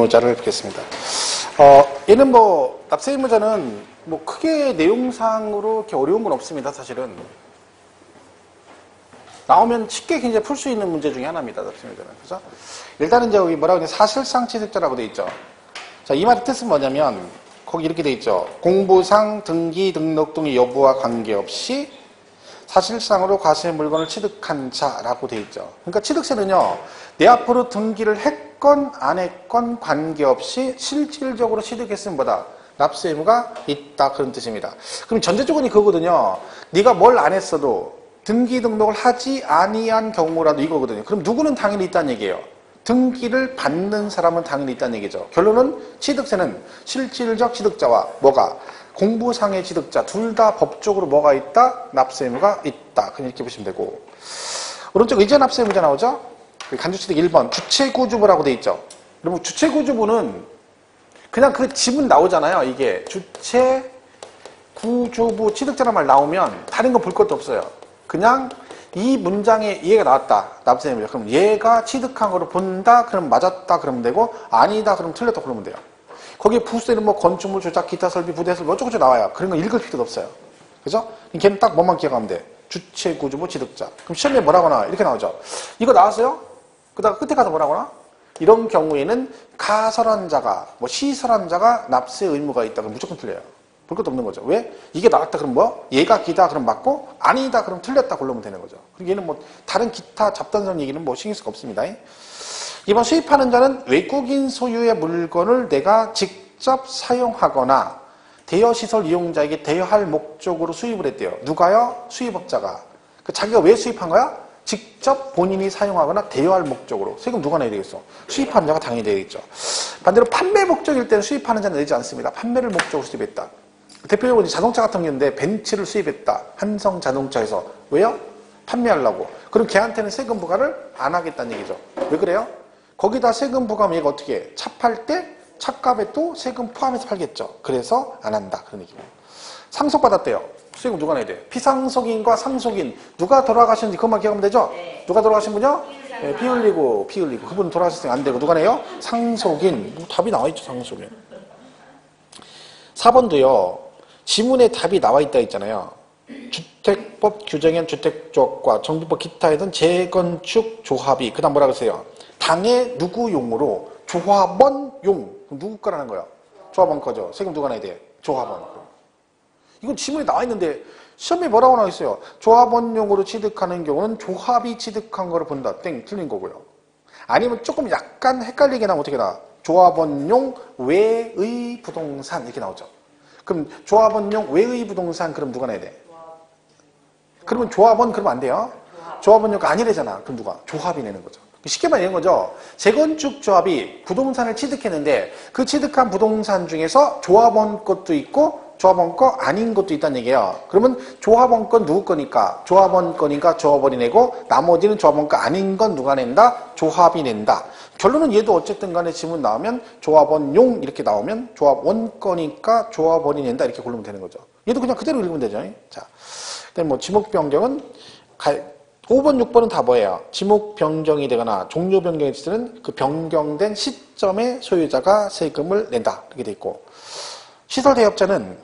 의무자를 뵙겠습니다. 얘는 뭐 납세 의무자는 뭐 크게 내용상으로 이렇게 어려운 건 없습니다. 사실은 나오면 쉽게 굉장히 풀 수 있는 문제 중에 하나입니다. 납세 의무자는. 그래서 일단은 이제 여기 뭐라고 하냐, 사실상 취득자라고 돼 있죠. 자, 이 말의 뜻은 뭐냐면 거기 이렇게 돼 있죠. 공부상 등기 등록 등의 여부와 관계없이 사실상으로 과세의 물건을 취득한 자라고 돼 있죠. 그러니까 취득세는요, 내 앞으로 등기를 했건 안 했건 관계없이 실질적으로 취득했으면 뭐다? 납세 의무가 있다, 그런 뜻입니다. 그럼 전제 조건이 그거거든요. 네가 뭘 안 했어도 등기 등록을 하지 아니한 경우라도 이거거든요. 그럼 누구는 당연히 있다는 얘기예요. 등기를 받는 사람은 당연히 있다는 얘기죠. 결론은 취득세는 실질적 취득자와 뭐가? 공부상의 취득자 둘 다 법적으로 뭐가 있다? 납세 의무가 있다. 그냥 이렇게 보시면 되고, 오른쪽 의제 납세 의무자 나오죠? 간주취득 1번 주체구주부라고 돼 있죠. 그러면 주체구주부는 그냥 그 지문 나오잖아요. 이게 주체구주부 취득자란 말 나오면 다른 거 볼 것도 없어요. 그냥 이 문장에 얘가 나왔다. 납세 의무자. 그럼 얘가 취득한 거를 본다. 그럼 맞았다. 그러면 되고, 아니다. 그럼 틀렸다. 그러면 돼요. 거기에 부수되는 뭐 건축물, 조작, 기타 설비, 부대 설비 어쩌고저쩌고 나와요. 그런 거 읽을 필요도 없어요. 그죠? 걔는 딱 뭐만 기억하면 돼. 주체구주부 취득자. 그럼 시험에 뭐라고 나와요? 이렇게 나오죠. 이거 나왔어요? 그다가 끝에 가서 뭐라고 나와? 이런 경우에는 가설한 자가, 뭐 시설한 자가 납세 의무가 있다. 그럼 무조건 틀려요. 볼 것도 없는 거죠. 왜? 이게 나왔다 그럼 뭐? 얘가 기다 그럼 맞고, 아니다 그럼 틀렸다 고르면 되는 거죠. 그리고 얘는 뭐 다른 기타 잡단성 얘기는 뭐 신경 쓸 거 없습니다. 이번 수입하는 자는 외국인 소유의 물건을 내가 직접 사용하거나 대여시설 이용자에게 대여할 목적으로 수입을 했대요. 누가요? 수입업자가. 자기가 왜 수입한 거야? 직접 본인이 사용하거나 대여할 목적으로. 세금 누가 내야 되겠어? 수입하는 자가 당연히 내야겠죠. 반대로 판매 목적일 때는 수입하는 자는 내지 않습니다. 판매를 목적으로 수입했다. 대표적으로 자동차 같은 경우인데 벤츠를 수입했다. 한성자동차에서. 왜요? 판매하려고. 그럼 걔한테는 세금 부과를 안 하겠다는 얘기죠. 왜 그래요? 거기다 세금 부과하면 얘가 어떻게 해? 차 팔 때 차값에 또 세금 포함해서 팔겠죠. 그래서 안 한다. 그런 얘기고. 상속받았대요. 세금 누가 내야 돼? 피상속인과 상속인. 누가 돌아가셨는지 그것만 기억하면 되죠? 네. 누가 돌아가신 분이요? 네, 피 흘리고. 그분 돌아가셨으면 안 되고. 누가 내요? 상속인. 뭐 답이 나와 있죠. 상속인. 4번도요. 지문에 답이 나와 있다 있잖아요. 주택법 규정엔 주택조합과 정비법 기타에든 재건축 조합이. 그 다음 뭐라 그러세요? 당의 누구용으로 조합원용. 누구 거라는 거야? 조합원 거죠. 세금 누가 내야 돼? 조합원. 이건 지문에 나와 있는데 시험에 뭐라고 나와 있어요? 조합원용으로 취득하는 경우는 조합이 취득한 거를 본다. 땡. 틀린 거고요. 아니면 조금 약간 헷갈리게 나오면 어떻게 나와? 조합원용 외의 부동산 이렇게 나오죠. 그럼 조합원용 외의 부동산 그럼 누가 내야 돼? 그러면 조합원 그러면 안 돼요. 조합원용가 아니래잖아. 그럼 누가? 조합이 내는 거죠. 쉽게 말하면 이런 거죠. 재건축 조합이 부동산을 취득했는데 그 취득한 부동산 중에서 조합원 것도 있고 조합원 거 아닌 것도 있다는 얘기예요. 그러면 조합원 건 누구 거니까? 조합원 거니까 조합원이 내고 나머지는 조합원 거 아닌 건 누가 낸다? 조합이 낸다. 결론은 얘도 어쨌든 간에 지문 나오면 조합원용 이렇게 나오면 조합원 거니까 조합원이 낸다 이렇게 고르면 되는 거죠. 얘도 그냥 그대로 읽으면 되죠. 자, 그다음에 뭐 지목 변경은 5번, 6번은 다 뭐예요? 지목 변경이 되거나 종료 변경이 있으면 그 변경된 시점에 소유자가 세금을 낸다. 이렇게 돼 있고. 시설 대여업자는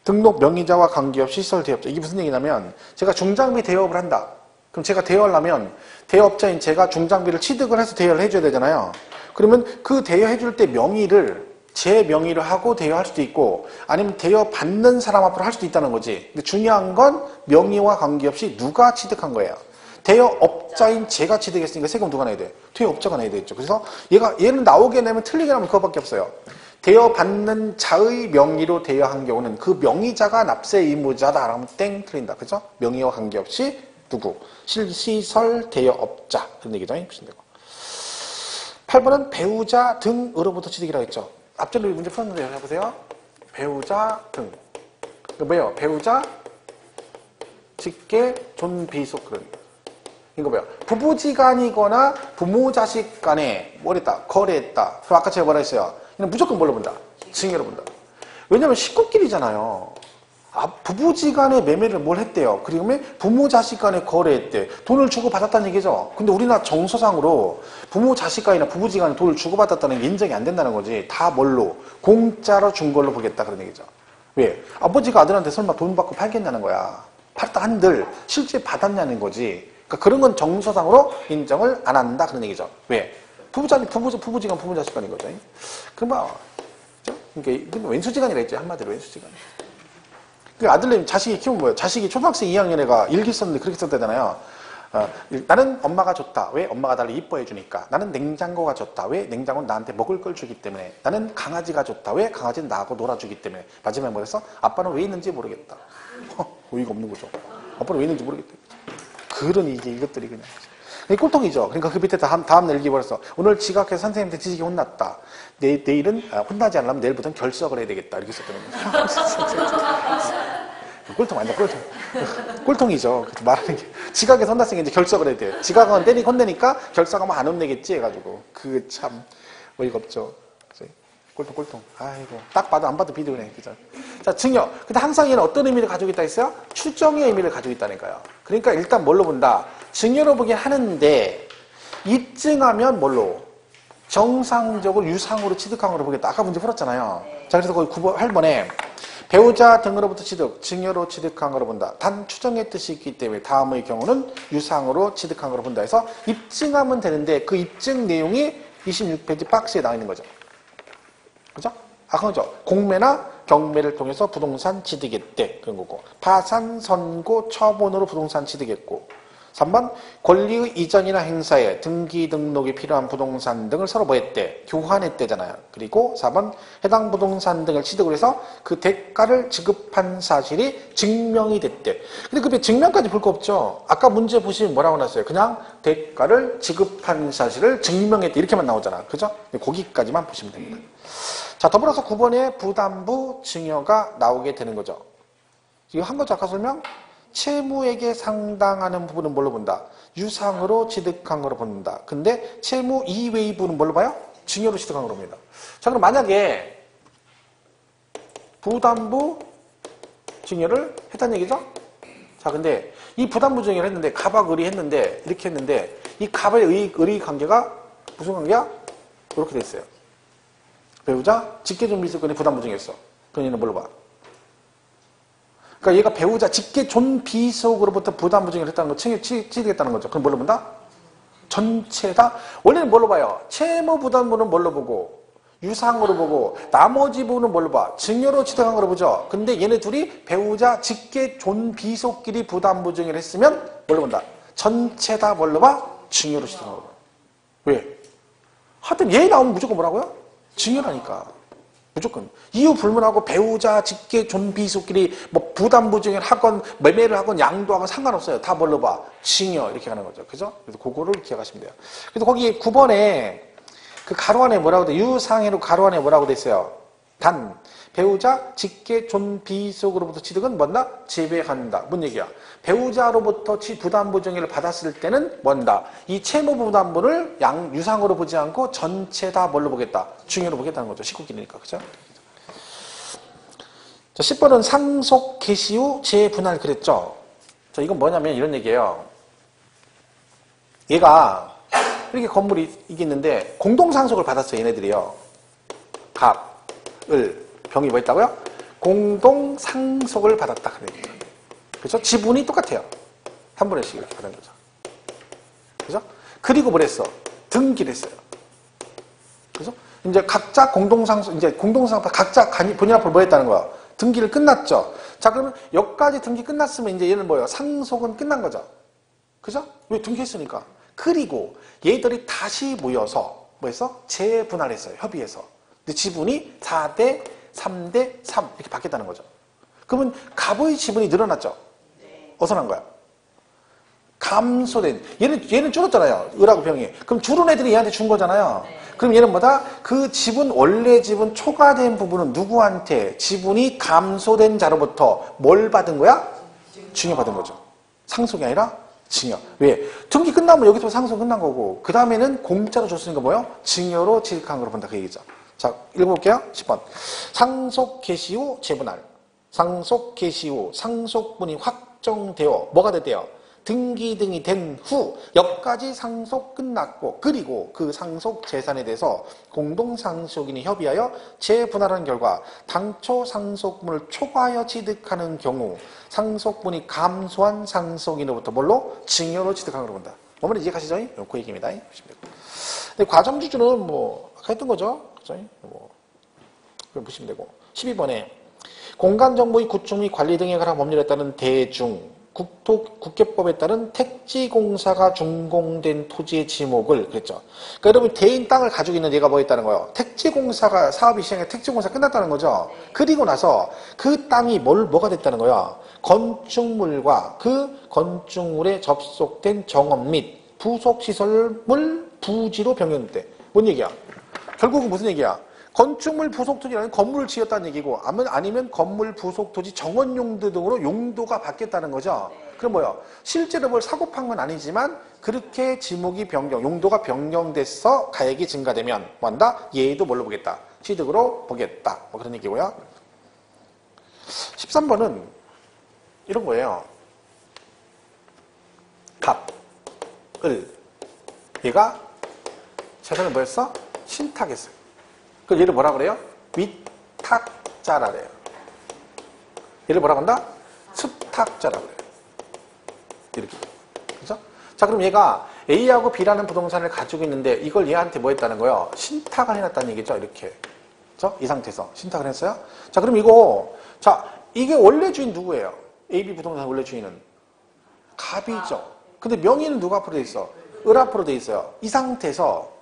등록 명의자와 관계없이 시설 대여업자. 이게 무슨 얘기냐면 제가 중장비 대여업을 한다. 그럼 제가 대여하려면 대여업자인 제가 중장비를 취득을 해서 대여를 해줘야 되잖아요. 그러면 그 대여해줄 때 명의를 제 명의로 하고 대여할 수도 있고 아니면 대여받는 사람 앞으로 할 수도 있다는 거지. 근데 중요한 건 명의와 관계없이 누가 취득한 거예요. 대여업자인 제가 취득했으니까 세금 누가 내야 돼? 대여업자가 내야 되겠죠. 그래서 얘는 나오게 내면 틀리게 나면 그거밖에 없어요. 대여받는 자의 명의로 대여한 경우는 그 명의자가 납세 의무자다 라면 땡 틀린다. 그죠? 명의와 관계없이 누구? 시설 대여업자. 그런 얘기죠. 보시면 되고. 8번은 배우자 등으로부터 취득이라고 했죠. 앞전에 문제 풀었는데 해보세요. 배우자 등. 이거 뭐예요? 배우자, 직계, 존비속 그런. 이거 뭐예요? 부부지간이거나 부모 자식 간에 뭐 했다? 거래했다. 그럼 아까 제가 뭐라 했어요? 이는 무조건 뭘로 본다? 증여로 본다. 왜냐면 식구끼리잖아요. 부부지간의 매매를 뭘 했대요? 그러면 부모 자식 간에 거래했대. 돈을 주고 받았다는 얘기죠. 근데 우리나라 정서상으로 부모 자식 간이나 부부지간에 돈을 주고 받았다는 게 인정이 안 된다는 거지. 다 뭘로? 공짜로 준 걸로 보겠다 그런 얘기죠. 왜? 아버지가 아들한테 설마 돈 받고 팔겠냐는 거야. 팔다 한들 실제 받았냐는 거지. 그러니까 그런 건 정서상으로 인정을 안 한다 그런 얘기죠. 왜? 부부지간 부모 자식 간인 거죠. 그럼 그러니까 왼수지간이라 했지. 한마디로 왼수지간. 그 아들님 자식이 키우면 뭐예요? 자식이 초등학생 2학년 애가 일기 썼는데 그렇게 썼대잖아요. 나는 엄마가 좋다. 왜? 엄마가 나를 이뻐해 주니까. 나는 냉장고가 좋다. 왜? 냉장고는 나한테 먹을 걸 주기 때문에. 나는 강아지가 좋다. 왜? 강아지는 나하고 놀아주기 때문에. 마지막에 뭐랬어? 아빠는 왜 있는지 모르겠다. 어이가 없는 거죠. 아빠는 왜 있는지 모르겠다. 그런 이것들이 그냥. 꼴통이죠. 그러니까 그 밑에 다음날 일기 벌었어. 오늘 지각해서 선생님한테 뒤지게 혼났다. 내일은 혼나지 않으려면 내일부터는 결석을 해야 되겠다. 이렇게 썼다는 거죠. 꼴통 완전 꼴통. 꼴통이죠. 말하는 게. 지각해서 혼났으니까 이제 결석을 해야 돼. 지각하면 혼내니까 결석하면 안 혼내겠지 해가지고. 그 참 어이가 없죠. 꼴통. 아이고. 딱 봐도 안 봐도 비디오네. 그죠? 자, 증여. 근데 항상 얘는 어떤 의미를 가지고 있다 했어요? 추정의 의미를 가지고 있다니까요. 그러니까 일단 뭘로 본다? 증여로 보긴 하는데, 입증하면 뭘로? 정상적으로 유상으로 취득한 거로 보겠다. 아까 문제 풀었잖아요. 자, 그래서 거기 8번에 배우자 등으로부터 취득, 증여로 취득한 거로 본다. 단 추정의 뜻이 있기 때문에 다음의 경우는 유상으로 취득한 거로 본다 해서 입증하면 되는데 그 입증 내용이 26페이지 박스에 나와 있는 거죠. 그죠? 그죠? 공매나 경매를 통해서 부동산 취득했대. 그런 거고. 파산, 선고, 처분으로 부동산 취득했고. 3번, 권리의 이전이나 행사에 등기 등록이 필요한 부동산 등을 서로 뭐 했대? 교환했대잖아요. 그리고 4번, 해당 부동산 등을 취득을 해서 그 대가를 지급한 사실이 증명이 됐대. 근데 그 증명까지 볼 거 없죠? 아까 문제 보시면 뭐라고 나왔어요? 그냥 대가를 지급한 사실을 증명했대. 이렇게만 나오잖아. 그죠? 거기까지만 보시면 됩니다. 자, 더불어서 9번에 부담부 증여가 나오게 되는 거죠. 이거 한 거죠. 아까 설명? 채무에게 상당하는 부분은 뭘로 본다? 유상으로 취득한 거로 본다. 근데 채무 이외의 부분은 뭘로 봐요? 증여로 취득한 거로 봅니다. 자, 그럼 만약에 부담부 증여를 했다는 얘기죠? 자, 근데 이 부담부 증여를 했는데 갑악 을이 했는데 이렇게 했는데 이 갑의 을의 관계가 무슨 관계야? 이렇게 돼 있어요. 배우자 직계존비속권이 부담부 증여했어. 그럼 얘는 뭘로 봐? 그러니까 얘가 배우자 직계존비속으로부터 부담부 증여를 했다는 거 취득했다는 거죠. 그럼 뭘로 본다? 전체다? 원래는 뭘로 봐요? 채무 부담부는 뭘로 보고 유상으로 보고 나머지 부분은 뭘로 봐? 증여로 취득한 거로 보죠. 근데 얘네 둘이 배우자 직계존비속끼리 부담부 증여를 했으면 뭘로 본다? 전체다 뭘로 봐? 증여로 취득한 거로 봐. 왜? 하여튼 얘 나오면 무조건 뭐라고요? 증여라니까. 무조건. 이유 불문하고 배우자, 직계, 존비속끼리 뭐 부담부 증여를 하건 매매를 하건 양도하건 상관없어요. 다 뭘로 봐? 증여 이렇게 가는 거죠. 그죠? 그래서 그거를 기억하시면 돼요. 그래서 거기 9번에 그 가로 안에 뭐라고 돼? 유상해로 가로 안에 뭐라고 돼 있어요? 단 배우자, 직계, 존비속으로부터 취득은 뭔다? 제외한다. 뭔 얘기야? 배우자로부터 부담부 증여를 받았을 때는 뭔다? 이 채무 부담부를 유상으로 보지 않고 전체 다 뭘로 보겠다? 증여로 보겠다는 거죠. 19기니까. 그죠? 자, 10번은 상속 개시 후 재분할 그랬죠? 자, 이건 뭐냐면 이런 얘기예요. 얘가 이렇게 건물이 이게 있는데 공동상속을 받았어요. 얘네들이요. 갑, 을, 병이 뭐 있다고요? 공동상속을 받았다. 그렇죠? 지분이 똑같아요. 3분의 1씩 이렇게 받은 거죠. 그죠? 그리고 뭘 했어? 등기를 했어요. 그죠? 이제 각자 공동상속, 각자 본인 앞으로 뭐 했다는 거야? 등기를 끝났죠? 자, 그러면 여기까지 등기 끝났으면 이제 얘는 뭐예요? 상속은 끝난 거죠. 그죠? 왜 등기했으니까. 그리고 얘들이 다시 모여서 뭐 했어? 재분할했어요. 협의해서. 근데 지분이 4대 3대 3 이렇게 바뀌었다는 거죠. 그러면 갑의 지분이 늘어났죠? 어디서 난 거야? 감소된. 얘는 줄었잖아요. 을하고 병이. 그럼 줄은 애들이 얘한테 준 거잖아요. 그럼 얘는 뭐다? 그 지분, 원래 지분 초과된 부분은 누구한테 지분이 감소된 자로부터 뭘 받은 거야? 증여받은 거죠. 상속이 아니라 증여. 왜? 등기 끝나면 여기서 상속 끝난 거고 그 다음에는 공짜로 줬으니까 뭐요? 증여로 취득한 걸로 본다 그 얘기죠. 자, 읽어볼게요. 10번. 상속 개시 후 재분할. 상속 개시 후 상속분이 확정되어 뭐가 됐대요? 등기 등이 된 후 여기까지 상속 끝났고 그리고 그 상속 재산에 대해서 공동상속인이 협의하여 재분할하는 결과 당초 상속분을 초과하여 취득하는 경우 상속분이 감소한 상속인으로부터 뭘로? 증여로 취득하는 걸 본다. 어머니 이해가시죠? 그 얘기입니다. 근데 과정주주는 뭐 아까 했던 거죠. 그죠? 뭐 그걸 보시면 되고 12번에 공간정보의 구축 및 관리 등에 관한 법률에 따른 대중 국계법에 따른 택지공사가 준공된 토지의 지목을 그랬죠. 그러니까 여러분 대인 땅을 가지고 있는 얘가 뭐 있다는 거예요? 택지공사가 사업이 시행해 택지공사 끝났다는 거죠. 그리고 나서 그 땅이 뭐가 됐다는 거야? 건축물과 그 건축물에 접속된 정원 및 부속시설물 부지로 변경됐대. 뭔 얘기야? 결국은 무슨 얘기야? 건축물 부속 토지라는 건물을 지었다는 얘기고 아니면 건물 부속 토지 정원 용도 등으로 용도가 바뀌었다는 거죠. 그럼 뭐야? 실제로 뭘 사고 판 건 아니지만 그렇게 지목이 용도가 변경돼서 가액이 증가되면 뭐한다? 얘도 뭘로 보겠다? 취득으로 보겠다. 뭐 그런 얘기고요. 13번은 이런 거예요. 갑, 을. 얘가 재산을 뭐였어? 신탁했어요. 그 얘를 뭐라 그래요? 위탁자라 그래요. 얘를 뭐라고 한다? 습탁자라 그래요. 이렇게. 그죠? 자, 그럼 얘가 A하고 B라는 부동산을 가지고 있는데 이걸 얘한테 뭐 했다는 거예요? 신탁을 해놨다는 얘기죠. 이렇게. 그죠? 이 상태에서 신탁을 했어요. 자, 그럼 이게 원래 주인 누구예요? AB 부동산 원래 주인은? 갑이죠. 근데 명의는 누가 앞으로 돼 있어? 을 앞으로 돼 있어요. 이 상태에서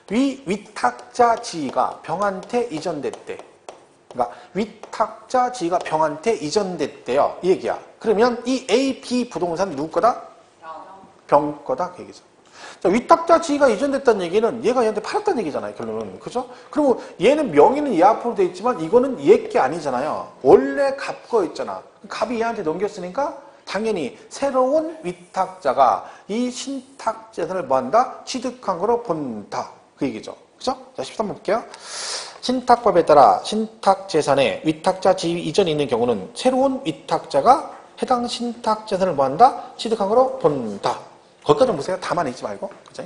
위탁자 지위가 병한테 이전됐대. 그러니까 위탁자 지위가 병한테 이전됐대요. 이 얘기야. 그러면 이 A, B 부동산 누구 거다? 병 거다. 그 얘기죠. 자, 위탁자 지위가 이전됐다는 얘기는 얘가 얘한테 팔았다는 얘기잖아요. 결론은. 그죠? 그리고 얘는 명의는 얘 앞으로 돼 있지만 이거는 얘 게 아니잖아요. 원래 갑 거였잖아. 갑이 얘한테 넘겼으니까 당연히 새로운 위탁자가 이 신탁 재산을 뭐한다? 취득한 거로 본다. 그 얘기죠. 그죠? 자, 13번 볼게요. 신탁법에 따라 신탁 재산에 위탁자 지위 이전이 있는 경우는 새로운 위탁자가 해당 신탁 재산을 뭐한다? 취득한 거로 본다. 거기까지 보세요. 다만 읽지 말고. 그죠?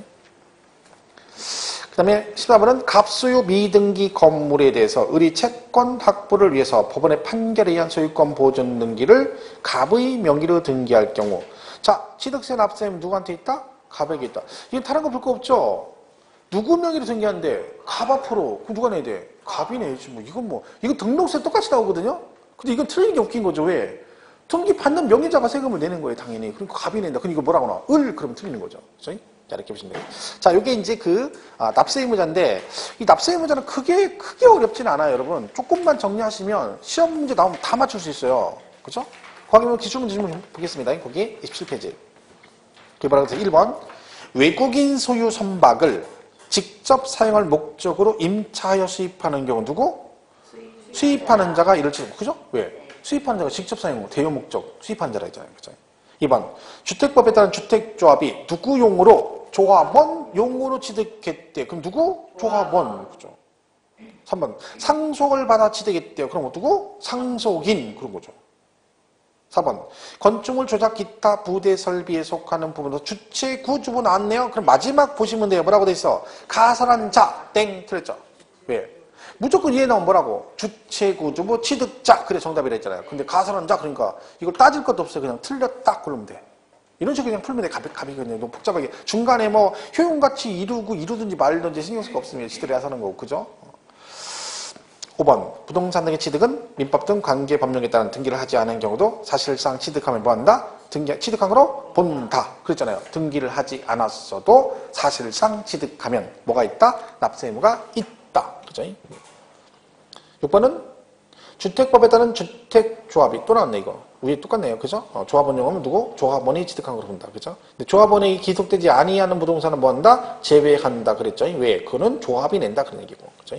그 다음에 14번은 갑소유 미등기 건물에 대해서 을이 채권 확보를 위해서 법원의 판결에 의한 소유권 보존 등기를 갑의 명의로 등기할 경우 자, 취득세 납세는 누구한테 있다? 갑에게 있다. 이건 다른 거 볼 거 없죠? 누구 명의로 등기하는데 갑 앞으로 그럼 누가 내야 돼? 갑이 내야지 뭐. 이거 등록세 똑같이 나오거든요? 근데 이건 틀린 게 웃긴 거죠. 왜? 등기 받는 명의자가 세금을 내는 거예요. 당연히. 그러니까 갑이 낸다. 그럼 이거 뭐라고 나와? 을 그러면 틀리는 거죠. 그죠? 자, 이렇게 보시면 돼요. 자, 요게 이제 납세 의무자인데, 이 납세 의무자는 크게 어렵지는 않아요, 여러분. 조금만 정리하시면 시험 문제 나오면 다 맞출 수 있어요. 그죠? 거기 기출문제 좀 보겠습니다. 거기 27페이지. 그게 뭐라고 해서 1번. 외국인 소유 선박을 직접 사용할 목적으로 임차하여 수입하는 경우 누구? 수입하는 자가 이를 치고, 그죠? 왜? 수입하는 자가 직접 사용, 대여 목적, 수입하는 자라 했잖아요. 그죠? 2번. 주택법에 따른 주택조합이 누구용으로? 조합원용으로 취득했대. 그럼 누구? 조합원. 그죠? 3번. 상속을 받아 취득했대요. 그럼 누구? 상속인. 그런 거죠. 4번. 건축물 조작 기타 부대 설비에 속하는 부분에서 주체 구주부 나왔네요. 그럼 마지막 보시면 돼요. 뭐라고 돼 있어? 가설한 자. 땡. 틀렸죠? 왜? 무조건 이해 나오면 뭐라고? 주체 구주부 취득자. 그래 정답이라 했잖아요. 근데 가설한 자 그러니까 이걸 따질 것도 없어요. 그냥 틀렸다 그러면 돼. 이런 식으로 그냥 풀면 돼. 갑이 그냥 너무 복잡하게. 중간에 뭐 효용같이 이루든지 말든지 신경 쓸 거 없으면 지들이 하사는 거고. 그죠? 5번. 부동산 등의 취득은 민법 등 관계 법령에 따른 등기를 하지 않은 경우도 사실상 취득하면 뭐한다? 취득한 거로 본다. 그랬잖아요. 등기를 하지 않았어도 사실상 취득하면 뭐가 있다? 납세 의무가 있다. 그죠? 6번은 주택법에 따른 주택조합이 또 나왔네 이거. 위에 똑같네요. 그죠? 조합원 용어는 누구? 조합원이 취득한 거로 본다. 그죠? 근데 조합원이 기속되지 아니하는 부동산은 뭐한다? 제외한다. 그랬죠? 왜? 그거는 조합이 낸다. 그런 얘기고. 그죠?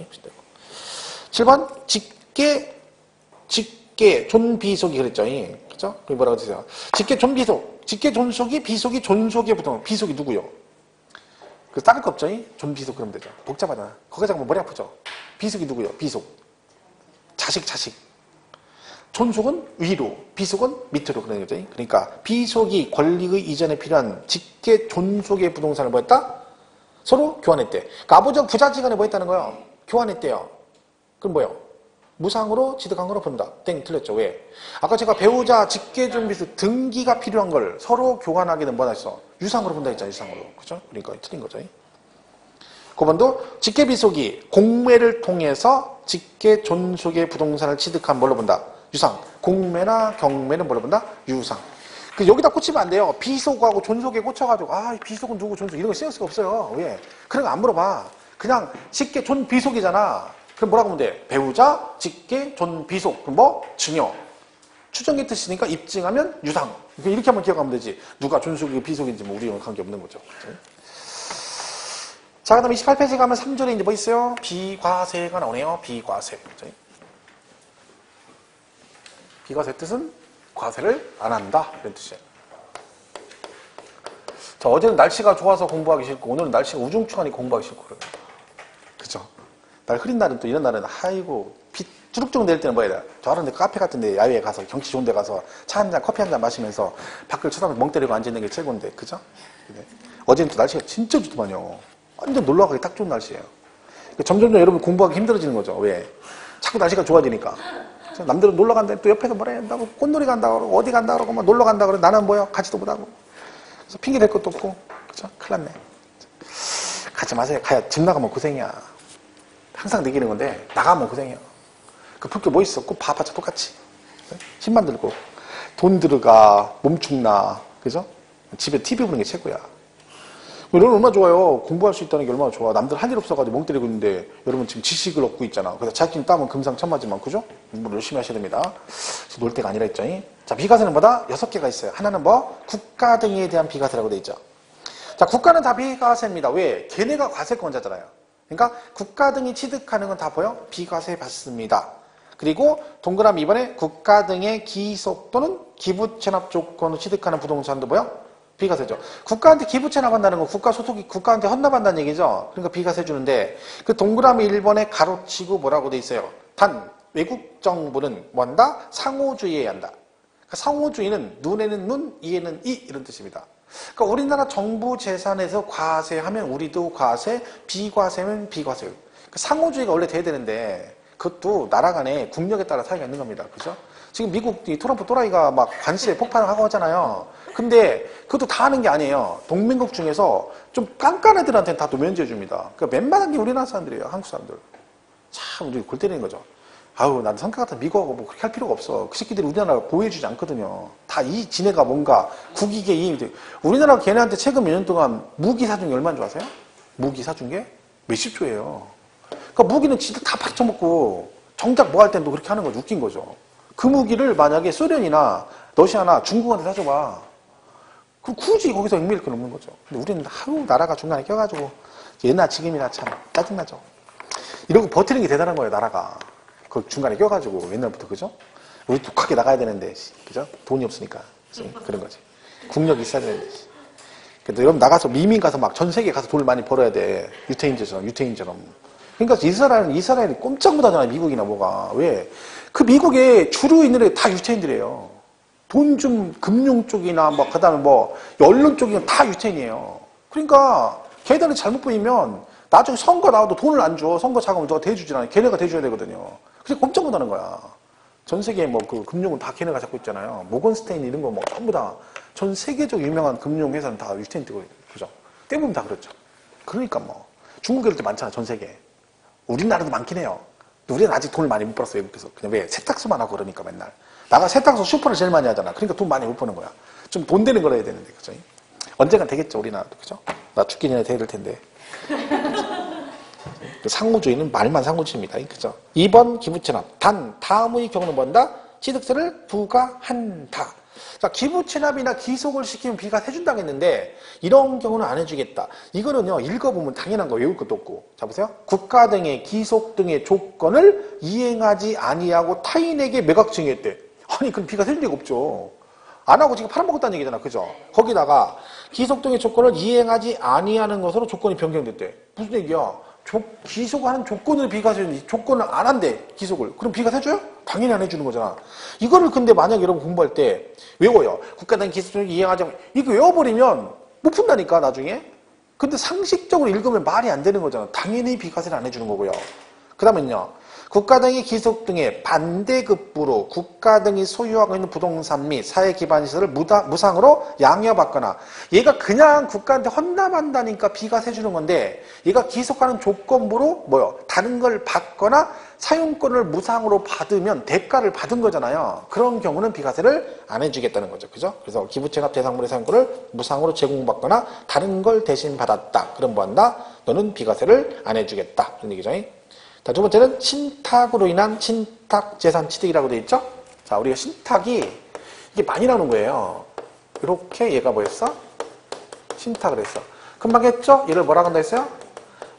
7번 직계 존비속이 그랬죠. 그죠? 그게 뭐라고 하세요? 직계 존비속. 직계 존속이 비속이 존속의 부동. 비속이 누구요? 그 다를 거 없죠. 존비속 그러면 되죠. 복잡하잖아. 거기서 머리 아프죠. 비속이 누구요? 비속. 자식. 존속은 위로, 비속은 밑으로 그러는 거죠. 그러니까 비속이 권리의 이전에 필요한 직계 존속의 부동산을 뭐 했다? 서로 교환했대. 그러니까 아버지가 부자지간에 뭐 했다는 거예요? 교환했대요. 그럼 뭐예요? 무상으로 취득한 거로 본다. 땡, 틀렸죠. 왜? 아까 제가 배우자, 직계, 존비속, 등기가 필요한 걸 서로 교환하기는 뭐라 했어? 유상으로 본다 했잖아요. 유상으로. 그죠? 그러니까 틀린 거죠. 9번도 직계 비속이 공매를 통해서 직계 존속의 부동산을 취득한 뭘로 본다? 유상. 공매나 경매는 뭘로 본다? 유상. 그 여기다 꽂히면 안 돼요. 비속하고 존속에 꽂혀가지고 비속은 누구 존속 이런 거 신경 쓸 거 없어요. 왜? 그런 거 안 물어봐. 그냥 직계 존 비속이잖아. 그럼 뭐라고 하면 돼? 배우자, 직계, 존 비속. 그럼 뭐? 증여. 추정의 뜻이니까 입증하면 유상. 이렇게 한번 기억하면 되지. 누가 존속이고 비속인지 뭐 우리랑 관계없는 거죠. 자, 그 다음 28페이지 가면 3절에 이제 뭐 있어요? 비과세가 나오네요. 비과세. 비과세 뜻은 과세를 안 한다. 이런 뜻이에요. 자, 어제는 날씨가 좋아서 공부하기 싫고, 오늘은 날씨가 우중충하니 공부하기 싫고, 그래요. 그죠? 날 흐린 날은 또 이런 날은, 아이고, 비 쭈룩쭈룩 내릴 때는 뭐 해야 돼? 저 하는데 카페 같은 데, 야외에 가서, 경치 좋은 데 가서 차 한 잔, 커피 한 잔 마시면서 밖을 쳐다보면 멍 때리고 앉아있는 게 최고인데, 그죠? 네. 어제는 또 날씨가 진짜 좋더만요. 완전 놀러 가기 딱 좋은 날씨예요. 점점 여러분 공부하기 힘들어지는 거죠. 왜? 자꾸 날씨가 좋아지니까. 남들은 놀러 간다, 또 옆에서 뭐라 한다고, 꽃놀이 간다 그러고, 어디 간다 그러고, 막 놀러 간다 그러고, 나는 뭐야? 가지도 못하고. 그래서 핑계 댈 것도 없고, 그죠? 큰일 났네. 가지 마세요. 가야 집 나가면 고생이야. 항상 느끼는 건데, 나가면 고생이야. 그 풀 게 뭐 있어? 꼭 봐봤자 똑같이. 힘만 들고, 돈 들어가, 몸 축나, 그죠? 집에 TV 보는 게 최고야. 여러분 얼마나 좋아요. 공부할 수 있다는 게 얼마나 좋아. 남들 할 일 없어가지고 멍 때리고 있는데 여러분 지금 지식을 얻고 있잖아. 그래서 자격증 따면 금상첨화지만 그죠? 공부를 열심히 하셔야 됩니다. 놀 때가 아니라 했죠. 자, 비과세는 뭐다? 6개가 있어요. 하나는 뭐? 국가 등에 대한 비과세라고 돼 있죠. 자, 국가는 다 비과세입니다. 왜? 걔네가 과세권자잖아요. 그러니까 국가 등이 취득하는 건 다 뭐요? 비과세 받습니다. 그리고 동그라미 2번에 국가 등의 기속 또는 기부 체납 조건을 취득하는 부동산도 뭐요? 비과세죠. 국가한테 기부 체납한다는 건 국가 소속이 국가한테 헌납한다는 얘기죠. 그러니까 비과세 주는데 그 동그라미 1번에 가로치고 뭐라고 돼 있어요. 단 외국 정부는 뭐 한다? 상호주의해야 한다. 그러니까 상호주의는 눈에는 눈, 이에는 이 이런 뜻입니다. 그러니까 우리나라 정부 재산에서 과세하면 우리도 과세, 비과세면 비과세. 그러니까 상호주의가 원래 돼야 되는데 그것도 나라 간의 국력에 따라 차이가 있는 겁니다. 그죠? 지금 미국 이 트럼프 또라이가 막 관세에 폭발을 하고 하잖아요. 근데 그것도 다 하는 게 아니에요. 동맹국 중에서 좀 깐깐 애들한테는 다 면제해 줍니다. 그러니까 웬만한 게 우리나라 사람들이에요. 한국 사람들. 참 우리 골 때리는 거죠. 아우 나도 성격 같은 미국하고 뭐 그렇게 할 필요가 없어. 그 새끼들이 우리나라 보호해주지 않거든요. 다 지네가 뭔가 국익에 이익이 돼. 우리나라가 걔네한테 최근 몇 년 동안 무기 사준 게 얼마인 줄 아세요? 무기 사준 게 몇십 조예요. 그러니까 무기는 진짜 다 받쳐먹고 정작 뭐 할 땐 또 그렇게 하는 거죠. 웃긴 거죠. 그 무기를 만약에 소련이나 러시아나 중국한테 사줘봐. 그럼 굳이 거기서 얽매일 건 없는 거죠. 근데 우리는 하루 나라가 중간에 껴가지고 옛날 지금이나 참 짜증나죠. 이러고 버티는 게 대단한 거예요. 나라가. 그 중간에 껴가지고 옛날부터 그죠? 우리 독하게 나가야 되는데 그죠? 돈이 없으니까 그런 거지. 국력이 있어야 되는데. 근데 여러분 나가서 미민 가서 막 전 세계 가서 돈을 많이 벌어야 돼. 유태인처럼. 그러니까 이스라엘이 꼼짝 못하잖아요. 미국이나 뭐가. 왜? 그 미국에 주류 있는 애 다 유태인들이에요. 돈 좀 금융 쪽이나 뭐 그다음에 뭐 언론 쪽이나 다 유태인이에요. 그러니까 걔들이 잘못 보이면 나중에 선거 나와도 돈을 안 줘. 선거 자금을 누가 대주질 않아요. 걔네가 대줘야 되거든요. 그래서 꼼짝 못하는 거야. 전 세계 뭐 그 금융은 다 걔네가 잡고 있잖아요. 모건스테인 이런 거 뭐 전부 다 전 세계적 유명한 금융 회사는 다 유태인들이고 그죠? 대부분 다 그렇죠. 그러니까 뭐 중국 애들도 많잖아. 전 세계. 우리나라도 많긴 해요. 우리는 아직 돈을 많이 못 벌었어. 외국에서. 그냥 왜? 세탁소만 하고 그러니까 맨날. 나가 세탁소 슈퍼를 제일 많이 하잖아. 그러니까 돈 많이 못 버는 거야. 좀 돈 되는 걸 해야 되는데, 그죠? 언젠간 되겠죠, 우리나라도. 그죠? 나 죽기 전에 돼야 될 텐데. 상호주의는 말만 상호주의입니다. 그죠? 2번 기부채납. 단, 다음의 경우는 뭔다? 취득세를 부과한다. 자, 기부채납이나 기속을 시키면 비과세 해준다고 했는데, 이런 경우는 안 해주겠다. 이거는요, 읽어보면 당연한 거 외울 것도 없고. 자, 보세요. 국가 등의 기속 등의 조건을 이행하지 아니하고 타인에게 매각 증여했대. 아니, 그럼 비과세 해줄 리가 없죠. 안 하고 지금 팔아먹었다는 얘기잖아. 그죠? 거기다가 기속 등의 조건을 이행하지 아니하는 것으로 조건이 변경됐대. 무슨 얘기야? 기소하는 조건을 비과세, 조건을 안 한대, 기소를. 그럼 비과세 해줘요? 당연히 안 해주는 거잖아. 이거를 근데 만약 여러분 공부할 때 외워요. 국가단 기소적 이행하자. 이거 외워버리면 못 푼다니까, 나중에. 근데 상식적으로 읽으면 말이 안 되는 거잖아. 당연히 비과세를 안 해주는 거고요. 그 다음은요. 국가 등의 기속 등의 반대급부로 국가 등이 소유하고 있는 부동산 및 사회 기반 시설을 무상으로 양여받거나 얘가 그냥 국가한테 헌납한다니까 비과세 해주는 건데 얘가 기속하는 조건부로 뭐요? 다른 걸 받거나 사용권을 무상으로 받으면 대가를 받은 거잖아요. 그런 경우는 비과세를 안 해주겠다는 거죠. 그죠? 그래서 기부채납 대상물의 사용권을 무상으로 제공받거나 다른 걸 대신 받았다. 그럼 뭐 한다? 너는 비과세를 안 해주겠다. 그런 얘기죠. 자, 두 번째는 신탁으로 인한 신탁재산 취득이라고 되어 있죠? 자, 우리가 신탁이 이게 많이 나오는 거예요. 이렇게 얘가 뭐였어? 신탁을 했어. 금방 했죠? 얘를 뭐라고 한다 했어요?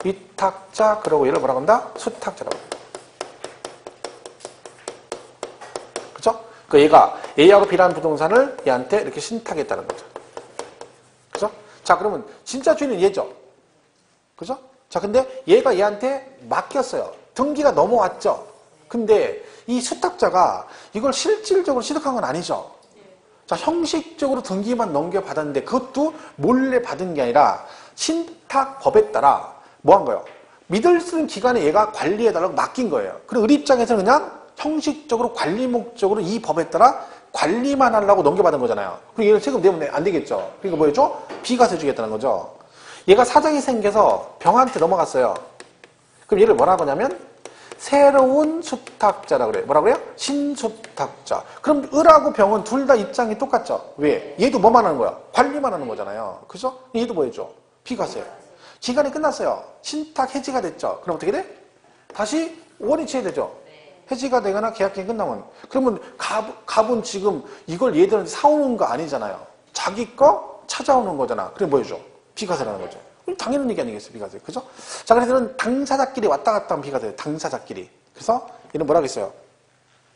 위탁자, 그러고 얘를 뭐라고 한다? 수탁자라고. 그죠? 그 얘가 A하고 B라는 부동산을 얘한테 이렇게 신탁했다는 거죠. 그죠? 자, 그러면 진짜 주인은 얘죠? 그죠? 자, 근데 얘가 얘한테 맡겼어요. 등기가 넘어왔죠. 근데 이 수탁자가 이걸 실질적으로 취득한 건 아니죠. 자, 형식적으로 등기만 넘겨받았는데 그것도 몰래 받은 게 아니라 신탁법에 따라 뭐 한 거예요? 믿을 수 있는 기관에 얘가 관리해달라고 맡긴 거예요. 그리고 의 입장에서는 그냥 형식적으로 관리 목적으로 이 법에 따라 관리만 하려고 넘겨받은 거잖아요. 그리고 얘는 세금 내면 안 되겠죠. 그러니까 뭐였죠? 비과세 주겠다는 거죠. 얘가 사정이 생겨서 병한테 넘어갔어요. 그럼 얘를 뭐라고 하냐면 새로운 수탁자라고 그래요. 뭐라고 그래요? 신수탁자. 그럼 을하고 병은 둘 다 입장이 똑같죠. 왜? 얘도 뭐만 하는 거야? 관리만 하는 거잖아요. 그죠? 얘도 뭐 해줘? 비과세. 기간이 끝났어요. 신탁 해지가 됐죠. 그럼 어떻게 돼? 다시 원위치해야 되죠. 해지가 되거나 계약기간 끝나면. 그러면 갑은 지금 이걸 얘들한테 사오는 거 아니잖아요. 자기 거 찾아오는 거잖아. 그래 뭐 해줘? 비과세라는 거죠. 당연한 얘기 아니겠어요, 비과세. 그죠? 자, 그래서 당사자끼리 왔다 갔다 하면 비과세. 당사자끼리. 그래서 얘는 뭐라고 했어요?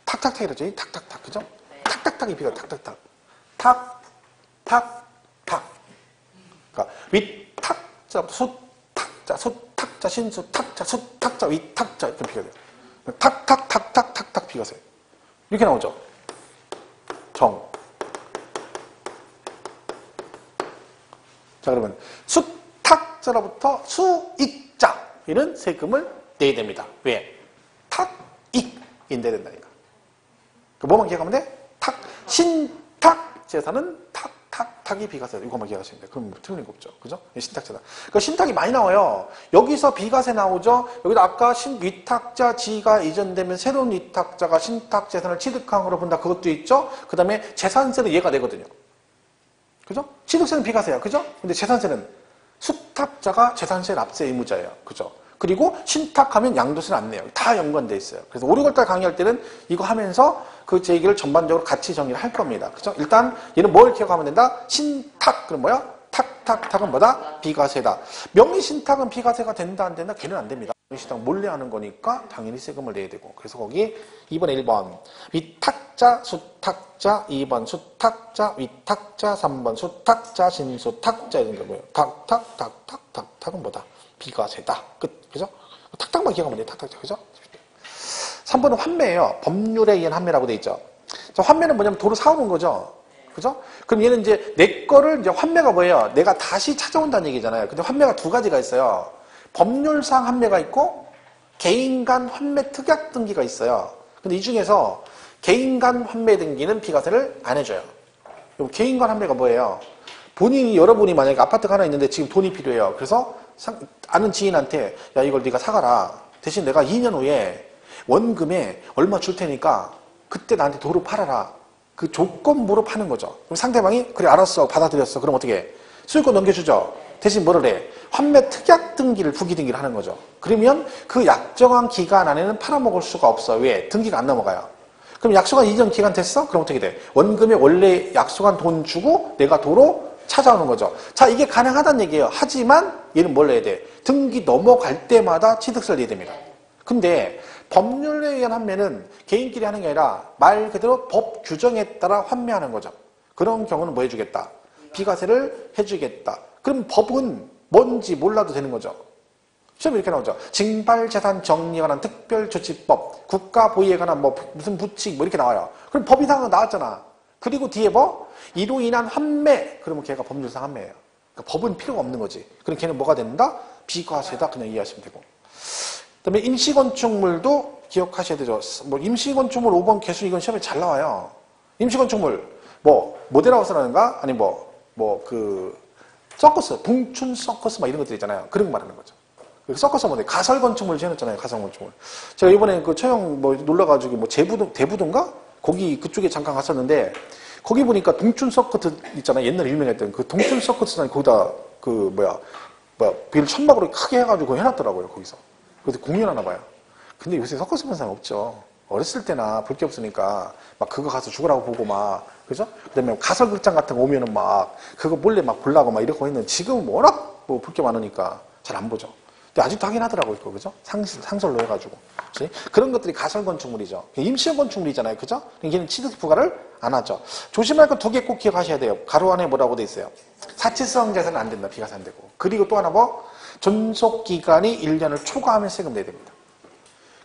탁탁탁 이러죠. 탁탁탁. 그죠? 탁탁탁이 비과세. 탁탁탁. 탁, 탁, 탁. 그러니까 위탁자, 수탁자, 수탁자, 신수탁자, 수탁자, 위탁자. 이렇게 비과세. 탁탁탁탁탁탁 비과세. 이렇게 나오죠. 정. 자, 그러면 수탁자로부터 수익자 이런 세금을 내야 됩니다. 왜? 탁익이 내야 된다니까. 뭐만 기억하면 돼? 신탁 재산은 탁이 비과세. 이것만 기억하시면 돼요. 그럼 틀린 거 없죠. 그죠? 신탁 재산. 그러니까 신탁이 많이 나와요. 여기서 비과세 나오죠. 여기도 아까 위탁자 지가 이전되면 새로운 위탁자가 신탁 재산을 취득한 거로 본다. 그것도 있죠. 그 다음에 재산세는 얘가 내거든요. 그죠? 취득세는 비과세야. 그죠? 근데 재산세는 수탁자가 재산세 납세 의무자예요. 그죠? 그리고 신탁하면 양도세는 안 내요. 다 연관돼 있어요. 그래서 5, 6월달 강의할 때는 이거 하면서 그 제 얘기를 전반적으로 같이 정리를 할 겁니다. 그죠? 일단 얘는 뭘 기억하면 된다? 신탁. 그럼 뭐야? 탁은 뭐다? 비과세다. 명의신탁은 비과세가 된다 안 된다? 걔는 안 됩니다. 명의신탁 몰래 하는 거니까 당연히 세금을 내야 되고. 그래서 거기 2번에 1번 위탁자, 수탁자, 2번 수탁자, 위탁자, 3번 수탁자, 신수탁자 이런 게 뭐예요? 탁은 뭐다? 비과세다. 끝. 그죠? 탁만 기억하면 돼요. 탁자. 그죠? 3번은 환매예요. 법률에 의한 환매라고 돼 있죠. 자, 환매는 뭐냐면 도로 사오는 거죠. 그죠? 그럼 얘는 이제 내 거를 이제 환매가 뭐예요? 내가 다시 찾아온다는 얘기잖아요. 근데 환매가 두 가지가 있어요. 법률상 환매가 있고 개인 간 환매 특약 등기가 있어요. 근데 이 중에서 개인 간 환매 등기는 비과세를 안 해줘요. 그럼 개인 간 환매가 뭐예요? 여러분이 만약에 아파트가 하나 있는데 지금 돈이 필요해요. 그래서 아는 지인한테 야 이걸 네가 사가라. 대신 내가 2년 후에 원금에 얼마 줄 테니까 그때 나한테 도로 팔아라. 그 조건부로 파는 거죠. 그럼 상대방이 그래 알았어 받아들였어. 그럼 어떻게 해? 소유권 넘겨주죠. 대신 뭐를 해? 환매 특약 등기를 부기 등기를 하는 거죠. 그러면 그 약정한 기간 안에는 팔아먹을 수가 없어. 왜? 등기가 안 넘어가요. 그럼 약속한 이전 기간 됐어? 그럼 어떻게 돼? 원금에 원래 약속한 돈 주고 내가 도로 찾아오는 거죠. 자, 이게 가능하다는 얘기예요. 하지만 얘는 뭘 내야 돼? 등기 넘어갈 때마다 취득세를 내야 됩니다. 근데 법률에 의한 환매는 개인끼리 하는 게 아니라 말 그대로 법 규정에 따라 환매하는 거죠. 그런 경우는 뭐 해주겠다? 비과세를 해주겠다. 그럼 법은 뭔지 몰라도 되는 거죠. 시험에 이렇게 나오죠. 징발재산 정리에 관한 특별조치법, 국가 보위에 관한 뭐 무슨 부칙 뭐 이렇게 나와요. 그럼 법이상은 나왔잖아. 그리고 뒤에 뭐 이로 인한 환매, 그러면 걔가 법률상 환매예요. 그러니까 법은 필요가 없는 거지. 그럼 걔는 뭐가 된다? 비과세다. 그냥 이해하시면 되고. 그다음에 임시건축물도 기억하셔야 되죠. 뭐 임시건축물 5번 개수 이건 시험에 잘 나와요. 임시건축물 뭐 모델하우스라든가 아니 그 서커스, 동춘 서커스 막 이런 것들 있잖아요. 그런 거 말하는 거죠. 서커스 모델 가설건축물 지어놨잖아요. 가설건축물. 제가 이번에 그 처형 뭐 놀러가지고 뭐 대부도인가 거기 그쪽에 잠깐 갔었는데 거기 보니까 동춘 서커스 있잖아요. 옛날에 유명했던 그 동춘 서커스는 거기다 그 비를 천막으로 크게 해가지고 해놨더라고요. 거기서. 그래서 공연하나 봐요. 근데 요새 서커스 보는 사람 없죠. 어렸을 때나 볼 게 없으니까 막 그거 가서 죽으라고 보고 막 그죠? 그다음에 가설극장 같은 거 오면은 막 그거 몰래 막 보려고 막 이러고 했는데 지금은 워낙 뭐 볼 게 많으니까 잘 안 보죠. 근데 아직도 하긴 하더라고요. 그거 그죠? 상설로 해가지고. 그치? 그런 것들이 가설 건축물이죠. 임시형 건축물이잖아요. 그죠? 얘는 취득 부과를 안 하죠. 조심할 거 두 개 꼭 기억하셔야 돼요. 가로 안에 뭐라고 돼 있어요? 사치성 재산은 안 된다. 비과세 안 되고. 그리고 또 하나 뭐? 존속기간이 1년을 초과하면 세금 내야 됩니다.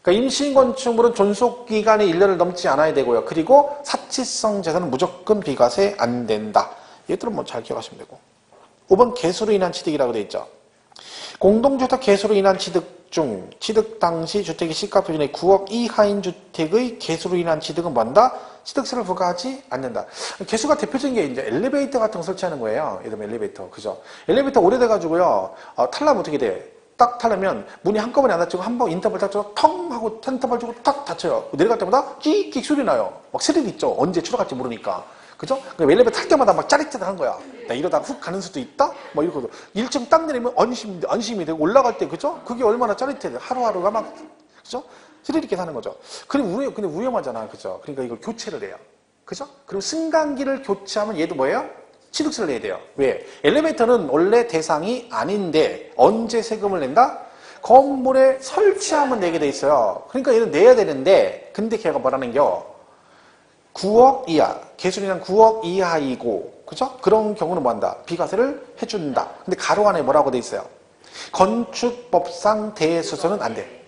그러니까 임시건축물은 존속기간이 1년을 넘지 않아야 되고요. 그리고 사치성 재산은 무조건 비과세 안 된다. 얘들은 뭐 잘 기억하시면 되고. 5번 개수로 인한 취득이라고 되어 있죠. 공동주택 개수로 인한 취득 중 취득 당시 주택의 시가 표준의 9억 이하인 주택의 개수로 인한 취득은 뭐한다? 취득세를 부과하지 않는다. 개수가 대표적인 게 이제 엘리베이터 같은 거 설치하는 거예요. 예를 들면 엘리베이터. 그죠? 엘리베이터 오래돼가지고요. 타려면 어떻게 돼? 딱 타려면 문이 한꺼번에 안 닫히고 한 번 인터벌 딱 줘서 텅 하고 인터벌 주고 딱 닫혀요. 내려갈 때마다 끽끽 소리 나요. 막 스릴 있죠. 언제 추락할지 모르니까. 그죠? 엘리베이터 탈 때마다 막 짜릿짜릿한 거야. 나 이러다가 훅 가는 수도 있다? 뭐 이러고 1층 딱 내리면 안심이 되고 올라갈 때 그죠? 그게 얼마나 짜릿해. 하루하루가 막 그죠? 스릴 있게 사는 거죠. 근데 위험하잖아. 그죠? 그러니까 이걸 교체를 해요. 그죠? 그럼 승강기를 교체하면 얘도 뭐예요? 취득세를 내야 돼요. 왜? 엘리베이터는 원래 대상이 아닌데 언제 세금을 낸다? 건물에 설치하면 내게 돼 있어요. 그러니까 얘는 내야 되는데 근데 걔가 뭐라는 겨? 9억 이하, 개수리는 9억 이하이고, 그죠? 그런 경우는 뭐 한다? 비과세를 해준다. 근데 가로 안에 뭐라고 돼 있어요? 건축법상 대수선은 안 돼.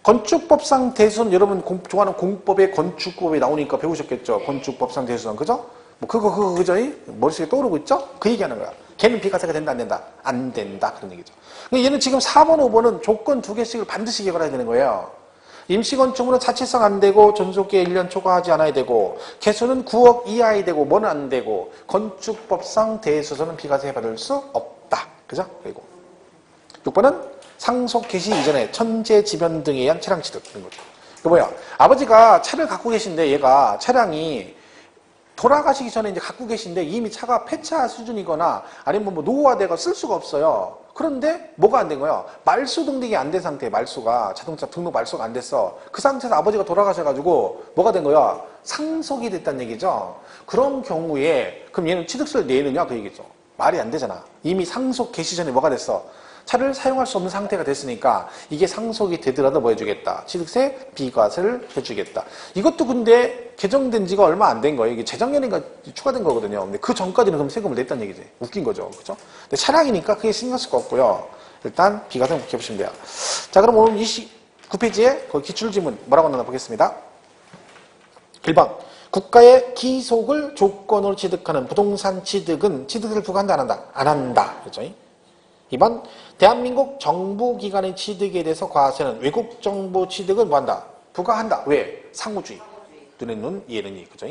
건축법상 대수선 여러분 좋아하는 공법에 건축법에 나오니까 배우셨겠죠? 건축법상 대수선, 그죠? 뭐 그거 그죠? 머릿속에 떠오르고 있죠? 그 얘기하는 거야. 걔는 비과세가 된다, 안 된다? 안 된다. 그런 얘기죠. 근데 얘는 지금 4번, 5번은 조건 두 개씩을 반드시 기억을 해야 되는 거예요. 임시건축물은 자체성 안 되고 존속기에 1년 초과하지 않아야 되고 개수는 9억 이하이 되고 뭐는 안 되고 건축법상 대수선은 비과세 받을 수 없다. 그죠? 그리고 6번은 상속 개시 이전에 천재지변 등에 의한 차량 취득. 이런 거죠. 그 뭐야? 아버지가 차를 갖고 계신데 얘가 차량이 돌아가시기 전에 이제 갖고 계신데 이미 차가 폐차 수준이거나 아니면 뭐 노후화돼가 쓸 수가 없어요. 그런데 뭐가 안 된 거예요? 말소 등록이 안 된 상태에 말소가 자동차 등록 말소가 안 됐어. 그 상태에서 아버지가 돌아가셔가지고 뭐가 된 거야? 상속이 됐다는 얘기죠. 그런 경우에 그럼 얘는 취득세를 내느냐 그 얘기죠. 말이 안 되잖아. 이미 상속 개시 전에 뭐가 됐어? 차를 사용할 수 없는 상태가 됐으니까 이게 상속이 되더라도 뭐 해주겠다. 취득세 비과세를 해주겠다. 이것도 근데 개정된 지가 얼마 안 된 거예요. 이게 재작년인가 추가된 거거든요. 근데 그 전까지는 그럼 세금을 냈다는 얘기지. 웃긴 거죠. 그죠? 근데 차량이니까 크게 신경 쓸 거 없고요. 일단 비과세 기억해 보시면 돼요. 자, 그럼 오늘 29페이지에 그 기출지문 뭐라고 나눠 보겠습니다. 1번. 국가의 기속을 조건으로 취득하는 부동산 취득은 취득세를 부과한다 안 한다? 안 한다. 그죠? 2번. 대한민국 정부기관의 취득에 대해서 과세는 외국 정부 취득은 뭐한다? 부과한다. 왜? 상호주의. 눈에 눈, 이에는 이. 그죠?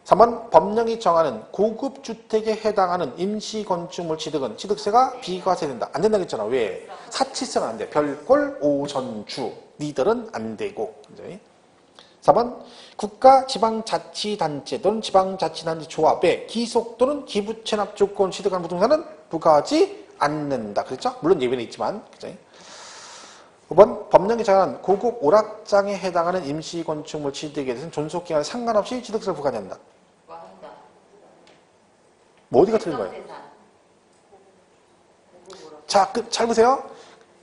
3번. 법령이 정하는 고급 주택에 해당하는 임시건축물 취득은 취득세가 비과세된다. 안 된다고 했잖아. 왜? 사치세는 안 돼. 별골, 오전주. 니들은 안 되고. 그죠? 4번. 국가 지방자치단체 또는 지방자치단체 조합의 기속 또는 기부채납 조건 취득한 부동산은 부과하지 않는다. 그랬죠? 물론 예외는 있지만. 그죠? 5번. 법령이 정한 고급 오락장에 해당하는 임시건축물 취득에 대해서는 존속기간에 상관없이 취득세를 부과한다. 뭐 어디가 틀린 거예요? 자, 잘 보세요.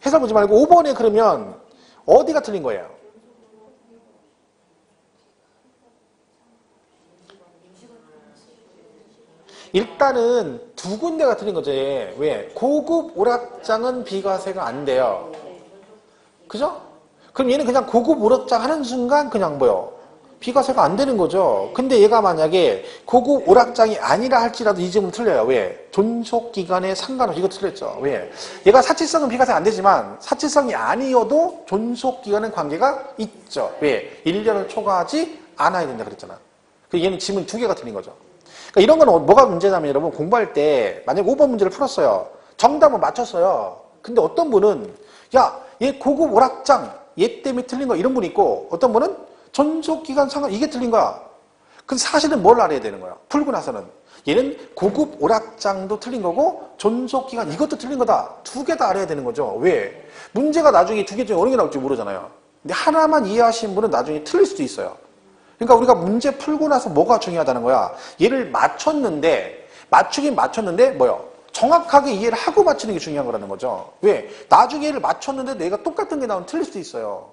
해설 보지 말고 5번에 그러면 어디가 틀린 거예요? 일단은 두 군데가 틀린 거죠. 얘. 왜? 고급 오락장은 비과세가 안 돼요. 그죠? 그럼 얘는 그냥 고급 오락장 하는 순간 그냥 뭐요? 비과세가 안 되는 거죠. 근데 얘가 만약에 고급 오락장이 아니라 할지라도 이 점은 틀려요. 왜? 존속기간에 상관없이 이거 틀렸죠. 왜? 얘가 사치성은 비과세 안 되지만 사치성이 아니어도 존속기간은 관계가 있죠. 왜? 1년을 초과하지 않아야 된다 그랬잖아. 얘는 지문 두 개가 틀린 거죠. 그러니까 이런 건 뭐가 문제냐면 여러분 공부할 때 만약 5번 문제를 풀었어요. 정답은 맞췄어요. 근데 어떤 분은 야, 얘 고급 오락장 얘 때문에 틀린 거 이런 분이 있고 어떤 분은 존속기간 상관 이게 틀린 거야. 근데 사실은 뭘 알아야 되는 거야? 풀고 나서는 얘는 고급 오락장도 틀린 거고 존속기간 이것도 틀린 거다. 두 개 다 알아야 되는 거죠. 왜? 문제가 나중에 두 개 중에 어느 게 나올지 모르잖아요. 근데 하나만 이해하신 분은 나중에 틀릴 수도 있어요. 그러니까 우리가 문제 풀고 나서 뭐가 중요하다는 거야? 얘를 맞췄는데 맞추긴 맞췄는데 뭐요? 정확하게 이해를 하고 맞추는 게 중요한 거라는 거죠. 왜? 나중에 얘를 맞췄는데 내가 똑같은 게 나오면 틀릴 수도 있어요.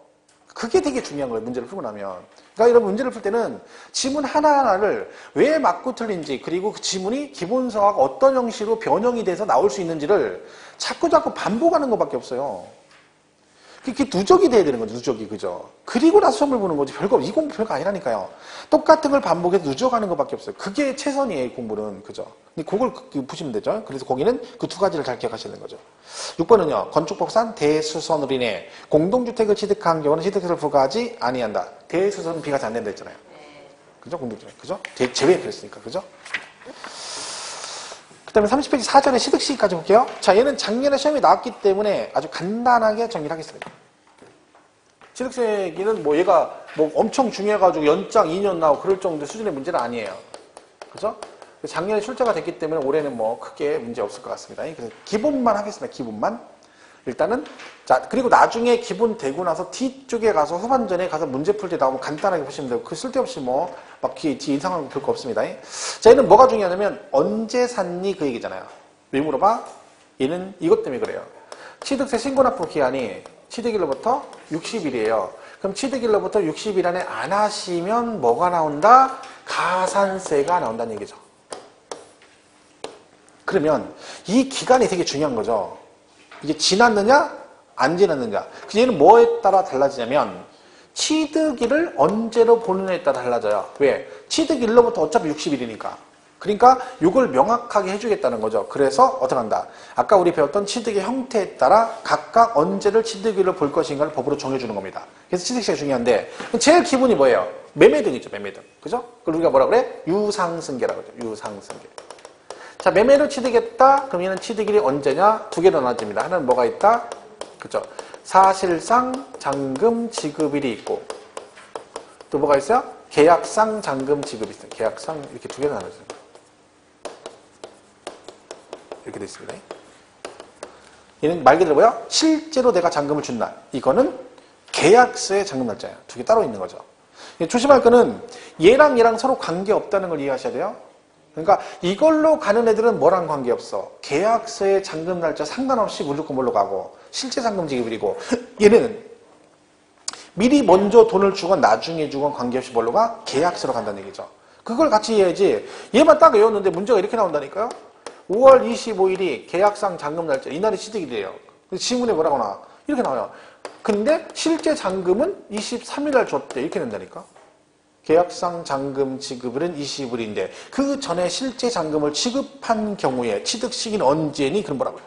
그게 되게 중요한 거예요. 문제를 풀고 나면. 그러니까 여러분 문제를 풀 때는 지문 하나하나를 왜 맞고 틀린지 그리고 그 지문이 기본서하고 어떤 형식으로 변형이 돼서 나올 수 있는지를 자꾸 반복하는 것밖에 없어요. 그게 누적이 돼야 되는 거죠. 누적이. 그죠? 그리고 나서 시험을 보는 거지. 이 공부 별거 아니라니까요. 똑같은 걸 반복해서 누적하는 것밖에 없어요. 그게 최선이에요. 이 공부는. 그죠? 근데 그걸 보시면 되죠. 그래서 거기는 그 두 가지를 잘 기억하셔야 되는 거죠. 6번은요. 건축법상 대수선으로 인해 공동주택을 취득한 경우는 취득세를 부과하지 아니한다. 대수선은 비과세 안 된다 했잖아요. 그죠? 공동주택. 그죠? 제외했으니까. 그죠? 그 다음에 30페이지 4절에 시득시까지 볼게요. 자, 얘는 작년에 시험이 나왔기 때문에 아주 간단하게 정리를 하겠습니다. 시득세기는 뭐 얘가 뭐 엄청 중요해가지고 연장 2년 나오고 그럴 정도 수준의 문제는 아니에요. 그죠? 작년에 출제가 됐기 때문에 올해는 뭐 크게 문제 없을 것 같습니다. 그래서 기본만 하겠습니다. 기본만. 일단은 자 그리고 나중에 기본 되고 나서 뒤쪽에 가서 후반전에 가서 문제 풀 때 나오면 간단하게 보시면 되고 그 쓸데없이 뭐 막 뒤에 이상한 거 볼 거 없습니다. 자 얘는 뭐가 중요하냐면 언제 샀니 그 얘기잖아요. 왜 물어봐? 얘는 이것 때문에 그래요. 취득세 신고납부 기한이 취득일로부터 60일이에요. 그럼 취득일로부터 60일 안에 안 하시면 뭐가 나온다? 가산세가 나온다는 얘기죠. 그러면 이 기간이 되게 중요한 거죠. 이게 지났느냐 안 지났느냐. 얘는 뭐에 따라 달라지냐면 취득일을 언제로 보느냐에 따라 달라져요. 왜? 취득일로부터 어차피 60일이니까. 그러니까 이걸 명확하게 해주겠다는 거죠. 그래서 어떻게 한다? 아까 우리 배웠던 취득의 형태에 따라 각각 언제를 취득일로 볼 것인가를 법으로 정해주는 겁니다. 그래서 취득시가 중요한데 제일 기본이 뭐예요? 매매등이죠. 매매등. 그죠? 그걸 우리가 뭐라 그래? 유상승계라고 하죠. 유상승계. 자, 매매를 취득했다. 그럼 얘는 취득일이 언제냐? 두 개로 나눠집니다. 하나는 뭐가 있다? 그죠? 사실상 잔금 지급일이 있고 또 뭐가 있어요? 계약상 잔금 지급이 있어요. 계약상 이렇게 두 개로 나눠져요. 이렇게 되어 있습니다. 얘는 말 그대로 뭐야? 실제로 내가 잔금을 준 날. 이거는 계약서의 잔금 날짜예요. 두 개 따로 있는 거죠. 조심할 거는 얘랑 서로 관계없다는 걸 이해하셔야 돼요. 그러니까 이걸로 가는 애들은 뭐랑 관계없어. 계약서의 잔금 날짜 상관없이 무조건 뭘로 가고 실제 잔금 지급일이고 얘는 미리 먼저 돈을 주건 나중에 주건 관계없이 뭘로 가? 계약서로 간다는 얘기죠. 그걸 같이 이해해야지. 얘만 딱 외웠는데 문제가 이렇게 나온다니까요. 5월 25일이 계약상 잔금 날짜 이날이 취득일이에요. 지문에 뭐라고 나와? 이렇게 나와요. 근데 실제 잔금은 23일 날 줬대. 이렇게 된다니까. 계약상 잔금 지급일은 20일인데 그 전에 실제 잔금을 지급한 경우에 취득 시기는 언제니? 그럼 뭐라고요?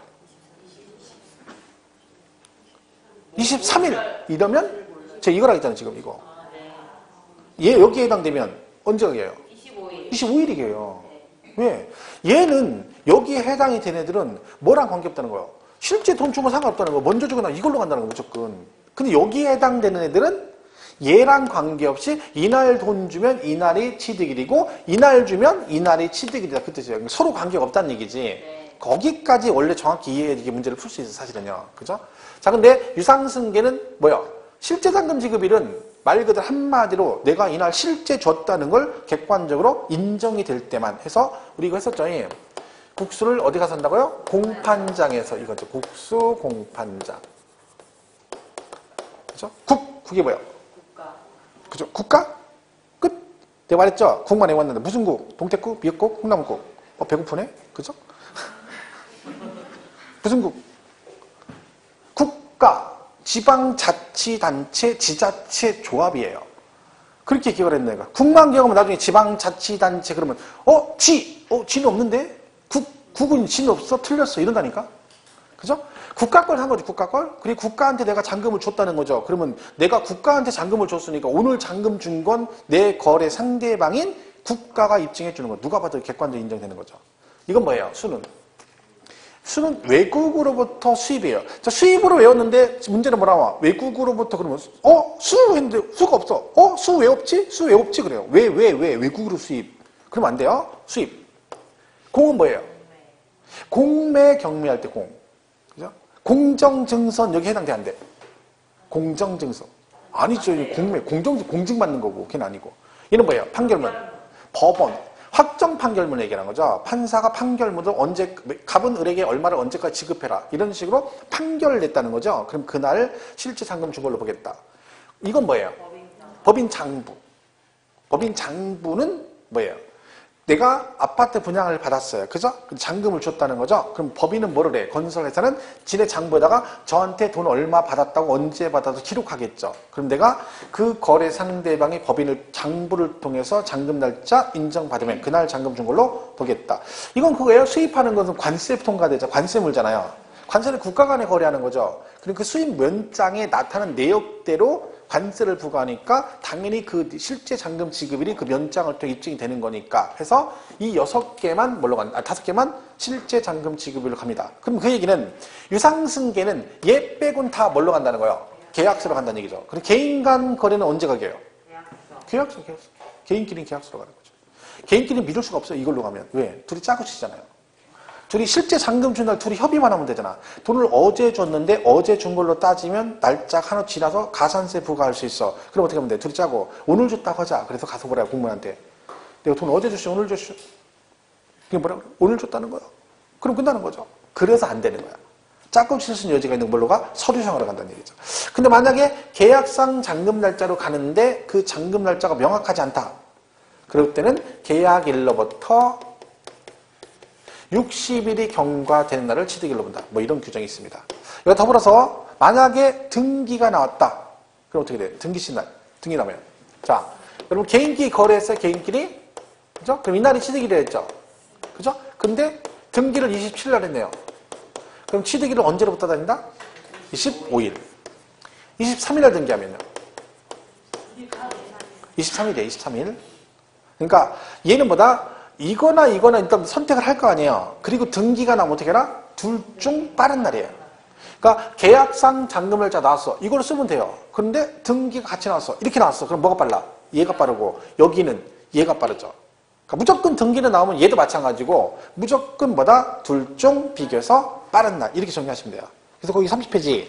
23일 이러면 제가 이거라 했잖아요. 지금 이거 얘 여기에 해당되면 언제가 해요? 25일이 해요. 왜? 얘는 여기에 해당이 된 애들은 뭐랑 관계없다는 거예요. 실제 돈 주면 상관없다는 거예요. 먼저 주거나 이걸로 간다는 거예요. 무조건. 근데 여기에 해당되는 애들은 얘랑 관계없이 이날 돈 주면 이날이 취득일이고 이날 주면 이날이 취득일이다. 그 뜻이에요. 서로 관계가 없다는 얘기지. 네. 거기까지 원래 정확히 이해해야 이게 문제를 풀 수 있어요. 사실은요. 그죠? 자, 근데 유상승계는 뭐야? 실제 잔금 지급일은 말 그대로 한마디로 내가 이날 실제 줬다는 걸 객관적으로 인정이 될 때만 해서 우리 이거 했었죠. 국수를 어디 가서 산다고요? 공판장에서 이거죠. 국수 공판장. 그죠? 국이 뭐야? 그죠? 국가? 끝? 내가 말했죠? 국만 외웠는데 무슨 국? 동태국, 미역국, 콩나물국. 배고프네? 그죠? 무슨 국가, 지방자치단체, 지자체 조합이에요. 그렇게 기억을 했네. 국만 기억하면 나중에 지방자치단체 그러면 지는 없는데? 국은 지는 없어? 틀렸어. 이런다니까? 그죠? 국가 걸 한 거지, 국가 걸. 그리고 국가한테 내가 잔금을 줬다는 거죠. 그러면 내가 국가한테 잔금을 줬으니까 오늘 잔금 준 건 내 거래 상대방인 국가가 입증해 주는 거. 누가 봐도 객관적으로 인정되는 거죠. 이건 뭐예요? 수는. 수는 외국으로부터 수입이에요. 자, 수입으로 외웠는데 문제는 뭐라고? 외국으로부터 그러면 수 했는데 수가 없어. 수 왜 없지? 수 왜 없지? 그래요. 왜 외국으로 수입? 그러면 안 돼요. 수입. 공은 뭐예요? 공매 경매할 때 공. 그죠? 공정증선 여기 해당돼 안 돼? 공정증선. 아니죠. 공매 공증 받는 거고 걔는 아니고. 얘는 뭐예요? 판결문. 법원. 확정 판결문 얘기하는 거죠. 판사가 판결문을 갑은 을에게 얼마를 언제까지 지급해라. 이런 식으로 판결을 냈다는 거죠. 그럼 그날 실제 잔금 준 걸로 보겠다. 이건 뭐예요? 법인 장부. 법인 장부는 뭐예요? 내가 아파트 분양을 받았어요. 그죠? 잔금을 줬다는 거죠. 그럼 법인은 뭐를 해? 건설회사는 지네 장부에다가 저한테 돈 얼마 받았다고 언제 받아서 기록하겠죠. 그럼 내가 그 거래 상대방이 법인을 장부를 통해서 잔금 날짜 인정받으면 그날 잔금 준 걸로 보겠다. 이건 그거예요. 수입하는 것은 관세 통과되죠. 관세물잖아요. 관세는 국가 간에 거래하는 거죠. 그럼 그 수입 면장에 나타난 내역대로 관세를 부과하니까 당연히 그 실제 잔금 지급일이 그 면장을 통해 입증이 되는 거니까 해서 이 6개만 뭘로 간다? 5개만 실제 잔금 지급일로 갑니다. 그럼 그 얘기는 유상승계는 얘 빼곤 다 뭘로 간다는 거예요? 계약서로 간다는 얘기죠. 그럼 개인 간 거래는 언제 가게요? 계약서. 개인끼리는 계약서로 가는 거죠. 개인끼리는 믿을 수가 없어요. 이걸로 가면. 왜? 둘이 짜고 치잖아요. 둘이 실제 잔금 준 날 둘이 협의만 하면 되잖아. 돈을 어제 줬는데 어제 준 걸로 따지면 날짜 하나 지나서 가산세 부과할 수 있어. 그럼 어떻게 하면 돼? 둘이 짜고 오늘 줬다고 하자. 그래서 가서 뭐라 공무원한테 내가 돈 어제 줬어 오늘 줬어. 그게 뭐라고 그래? 오늘 줬다는 거야. 그럼 끝나는 거죠. 그래서 안 되는 거야. 짜고 치는 여지가 있는 걸로 가 서류상으로 간다는 얘기죠. 근데 만약에 계약상 잔금 날짜로 가는데 그 잔금 날짜가 명확하지 않다. 그럴 때는 계약일로부터 60일이 경과되는 날을 취득일로 본다. 뭐 이런 규정이 있습니다. 이거 더불어서 만약에 등기가 나왔다. 그럼 어떻게 돼? 등기신 날. 등기 나면. 자, 여러분 개인끼리 거래했어요. 개인끼리. 그죠? 그럼 이날이 취득일이 했죠. 그죠? 근데 등기를 27일 날 했네요. 그럼 취득일을 언제로부터 다닌다? 25일. 23일 날 등기하면요. 23일이에요. 23일. 그러니까 얘는 뭐다? 이거나 일단 선택을 할 거 아니에요. 그리고 등기가 나면 어떻게 해라? 둘 중 빠른 날이에요. 그러니까 계약상 잔금 날짜 나왔어. 이걸 쓰면 돼요. 그런데 등기가 같이 나왔어. 이렇게 나왔어. 그럼 뭐가 빨라? 얘가 빠르고 여기는 얘가 빠르죠. 그러니까 무조건 등기는 나오면 얘도 마찬가지고 무조건 뭐다? 둘 중 비교해서 빠른 날. 이렇게 정리하시면 돼요. 그래서 거기 30페이지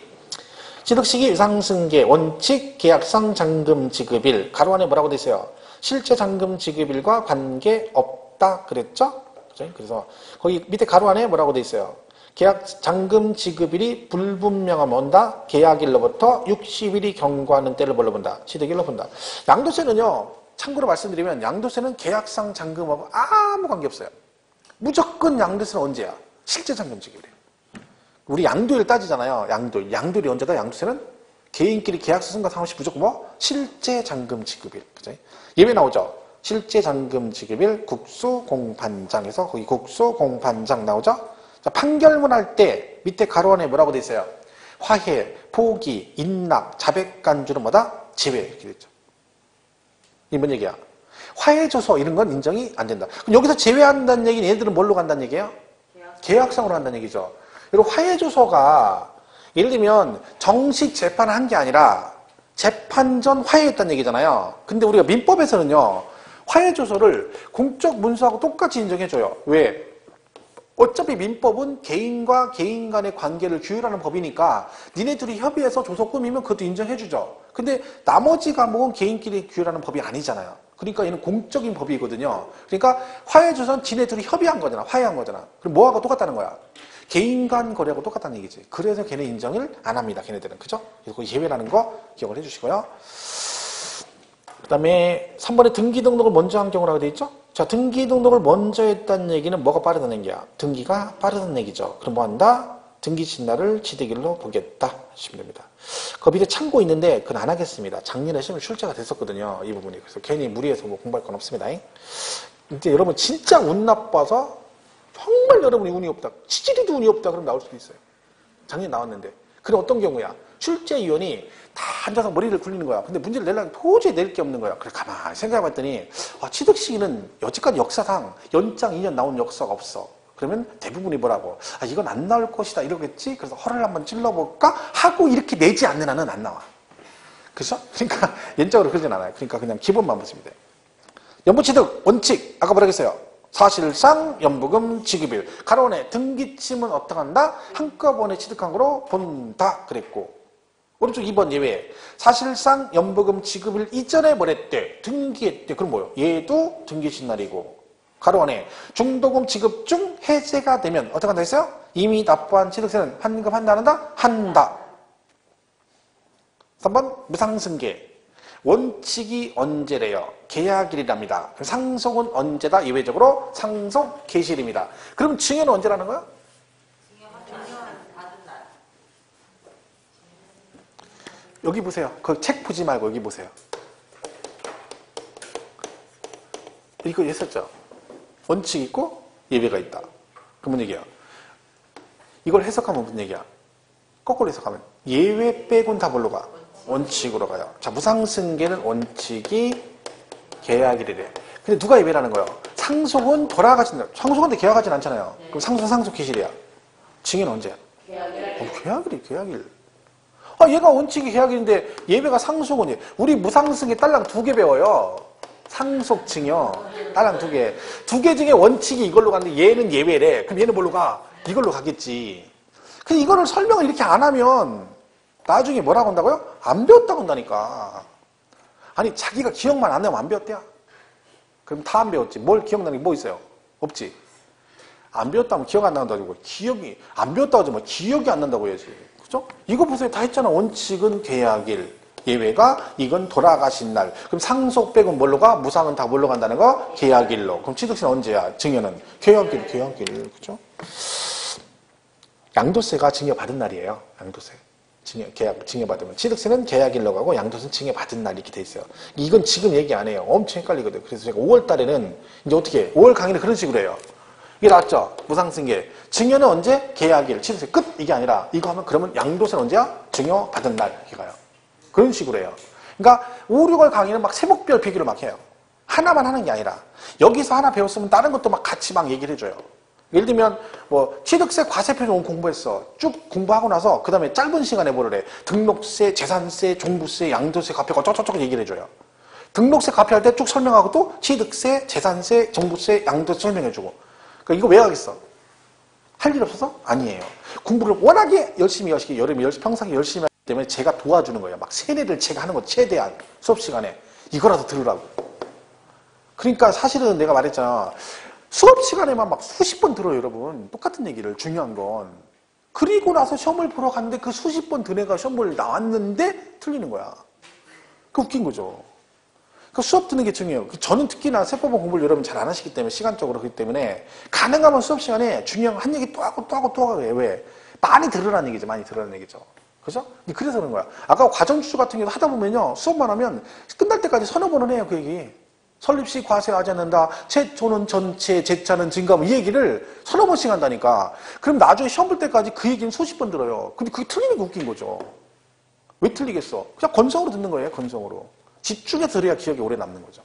취득시기 유상승계 원칙 계약상 잔금 지급일 가로 안에 뭐라고 돼 있어요? 실제 잔금 지급일과 관계없다 그랬죠? 그래서 거기 밑에 가로 안에 뭐라고 돼 있어요? 계약 잔금 지급일이 불분명하면 온다. 계약일로부터 60일이 경과하는 때를 뭘로 본다? 취득일로 본다. 양도세는요. 참고로 말씀드리면 양도세는 계약상 잔금하고 아무 관계없어요. 무조건 양도세는 언제야? 실제 잔금 지급일이에요. 우리 양도일 따지잖아요. 양도일이 언제다? 양도세는 개인끼리 계약서 쓴 거 상관없이 무조건 뭐? 실제 잔금 지급일. 그죠? 예외 나오죠? 실제 잔금 지급일 국수공판장에서 거기 국수공판장 나오죠? 자, 판결문 할 때 밑에 가로 안에 뭐라고 돼 있어요? 화해, 포기, 인락, 자백간주는 뭐다? 제외 이렇게 돼 있죠. 이게 뭔 얘기야? 화해조서 이런 건 인정이 안 된다. 그럼 여기서 제외한다는 얘기는 얘들은 뭘로 간다는 얘기예요? 계약상으로 한다는 얘기죠. 그리고 화해조서가 예를 들면 정식 재판을 한 게 아니라 재판 전 화해했다는 얘기잖아요. 근데 우리가 민법에서는요. 화해조서를 공적 문서하고 똑같이 인정해줘요. 왜? 어차피 민법은 개인과 개인 간의 관계를 규율하는 법이니까 니네 둘이 협의해서 조서 꾸미면 그것도 인정해주죠. 근데 나머지 과목은 개인끼리 규율하는 법이 아니잖아요. 그러니까 얘는 공적인 법이거든요. 그러니까 화해조서는 지네 둘이 협의한 거잖아. 화해한 거잖아. 그럼 뭐하고 똑같다는 거야? 개인 간 거래하고 똑같다는 얘기지. 그래서 걔네 인정을 안 합니다. 걔네들은. 그죠? 그래서 그 예외라는 거 기억을 해주시고요. 그 다음에 3번에 등기 등록을 먼저 한 경우라고 돼 있죠? 자, 등기 등록을 먼저 했다는 얘기는 뭐가 빠르다는 얘기야? 등기가 빠르다는 얘기죠. 그럼 뭐 한다? 등기 신날을 지대길로 보겠다 하시면 됩니다. 그 밑에 참고 있는데 그건 안 하겠습니다. 작년에 시험 출제가 됐었거든요. 이 부분이. 그래서 괜히 무리해서 뭐 공부할 건 없습니다. 이제 여러분 진짜 운 나빠서 정말 여러분이 운이 없다. 치질이도 운이 없다. 그럼 나올 수도 있어요. 작년에 나왔는데. 그럼 어떤 경우야? 출제위원이 다 앉아서 머리를 굴리는 거야. 근데 문제를 내려면 도저히 낼 게 없는 거야. 그래 가만히 생각해봤더니 취득시기는 여지까지 역사상 연장 2년 나온 역사가 없어. 그러면 대부분이 뭐라고? 이건 안 나올 것이다 이러겠지? 그래서 허를 한번 찔러볼까? 하고 이렇게 내지 않는 한은 안 나와. 그렇죠? 그러니까 연적으로 그러진 않아요. 그러니까 그냥 기본만 보시면 돼요. 연부취득 원칙 아까 뭐라고 했어요? 사실상 연부금 지급일. 가로원에 등기침은 어떻게 한다? 한꺼번에 취득한 거로 본다 그랬고 오른쪽 2번 예외. 사실상 연부금 지급일 이전에 뭘 했대? 등기했대. 그럼 뭐요? 얘도 등기신날이고 가로원에 중도금 지급 중 해제가 되면 어떻게 한다 했어요? 이미 납부한 취득세는 환급한다 안 한다? 한다. 3번 무상승계. 원칙이 언제래요? 계약일이랍니다. 상속은 언제다? 예외적으로 상속 개시일입니다. 그럼 증여는 언제라는 거야? 여기 보세요. 그 책 보지 말고 여기 보세요. 이거 했었죠? 원칙이 있고 예외가 있다. 그럼 뭔 얘기야? 이걸 해석하면 무슨 얘기야? 거꾸로 해석하면 예외 빼곤 다 뭘로 가? 원칙으로 가요. 자, 무상승계는 원칙이 계약일이래. 근데 누가 예외라는 거예요? 상속은 돌아가신다. 상속한테 계약하진 않잖아요. 그럼 상속 기실이야. 증여는 언제야? 계약일이 계약일. 얘가 원칙이 계약일인데 예외가 상속은 우리 무상승계 딸랑 2개 배워요. 상속 증여 딸랑 2개. 2개 중에 원칙이 이걸로 가는데 얘는 예외래. 그럼 얘는 뭘로 가? 이걸로 가겠지. 근데 이거를 설명을 이렇게 안 하면 나중에 뭐라고 한다고요? 안 배웠다고 한다니까. 아니 자기가 기억만 안 나면 안 배웠대요. 그럼 다 안 배웠지. 뭘 기억나는 게 뭐 있어요? 없지. 안 배웠다면 기억 안 난다고. 기억이 안 배웠다고 하지 뭐 기억이 안 난다고 해야지. 그죠? 이거 보세요. 다 했잖아. 원칙은 계약일. 예외가 이건 돌아가신 날. 그럼 상속 빼곤 뭘로 가? 무상은 다 뭘로 간다는 거? 계약일로. 그럼 취득세는 언제야? 증여는 계약일. 그죠? 양도세가 증여받은 날이에요. 양도세. 증여받으면. 취득세는 계약일로 가고 양도세는 증여받은 날 이렇게 돼 있어요. 이건 지금 얘기 안 해요. 엄청 헷갈리거든요. 그래서 제가 5월 달에는 이제 어떻게 해? 5월 강의는 그런 식으로 해요. 이게 나왔죠? 무상승계. 증여는 언제? 계약일. 취득세 끝. 이게 아니라 이거 하면 그러면 양도세는 언제야? 증여받은 날. 이렇게 가요. 그런 식으로 해요. 그러니까 5, 6월 강의는 막 세목별 비교를 막 해요. 하나만 하는 게 아니라 여기서 하나 배웠으면 다른 것도 막 같이 막 얘기를 해줘요. 예를 들면 뭐 취득세 과세표준 공부했어. 쭉 공부하고 나서 그 다음에 짧은 시간에 뭐를 해. 등록세, 재산세, 종부세, 양도세, 과표가 쫙쫙쫙 얘기를 해줘요. 등록세 과표할 때 쭉 설명하고 또 취득세, 재산세, 종부세, 양도세 설명해주고. 그러니까 이거 왜 하겠어? 할 일 없어서? 아니에요. 공부를 워낙에 열심히 하시기 여름에 평상시 열심히 하기 때문에 제가 도와주는 거예요. 막 세뇌를 제가 하는 거 최대한 수업 시간에 이거라도 들으라고. 그러니까 사실은 내가 말했잖아. 수업 시간에만 막 수십 번 들어요, 여러분. 똑같은 얘기를. 중요한 건. 그리고 나서 시험을 보러 갔는데 그 수십 번 든 애가 시험을 나왔는데 틀리는 거야. 그 웃긴 거죠. 그 수업 듣는 게 중요해요. 저는 특히나 세법원 공부를 여러분 잘 안 하시기 때문에 시간적으로 그렇기 때문에 가능하면 수업 시간에 중요한 한 얘기 또 하고 해. 왜? 많이 들으라는 얘기죠. 많이 들으라는 얘기죠. 그죠? 그래서 그런 거야. 아까 과정추수 같은 경우도 하다 보면요. 수업만 하면 끝날 때까지 서너 번은 해요. 그 얘기. 설립시 과세하지 않는다. 최초는 전체, 제차는 증가. 이 얘기를 서너 번씩 한다니까. 그럼 나중에 시험 볼 때까지 그 얘기는 수십 번 들어요. 근데 그게 틀리는 게 웃긴 거죠. 왜 틀리겠어? 그냥 건성으로 듣는 거예요. 건성으로. 집중해서 들어야 기억이 오래 남는 거죠.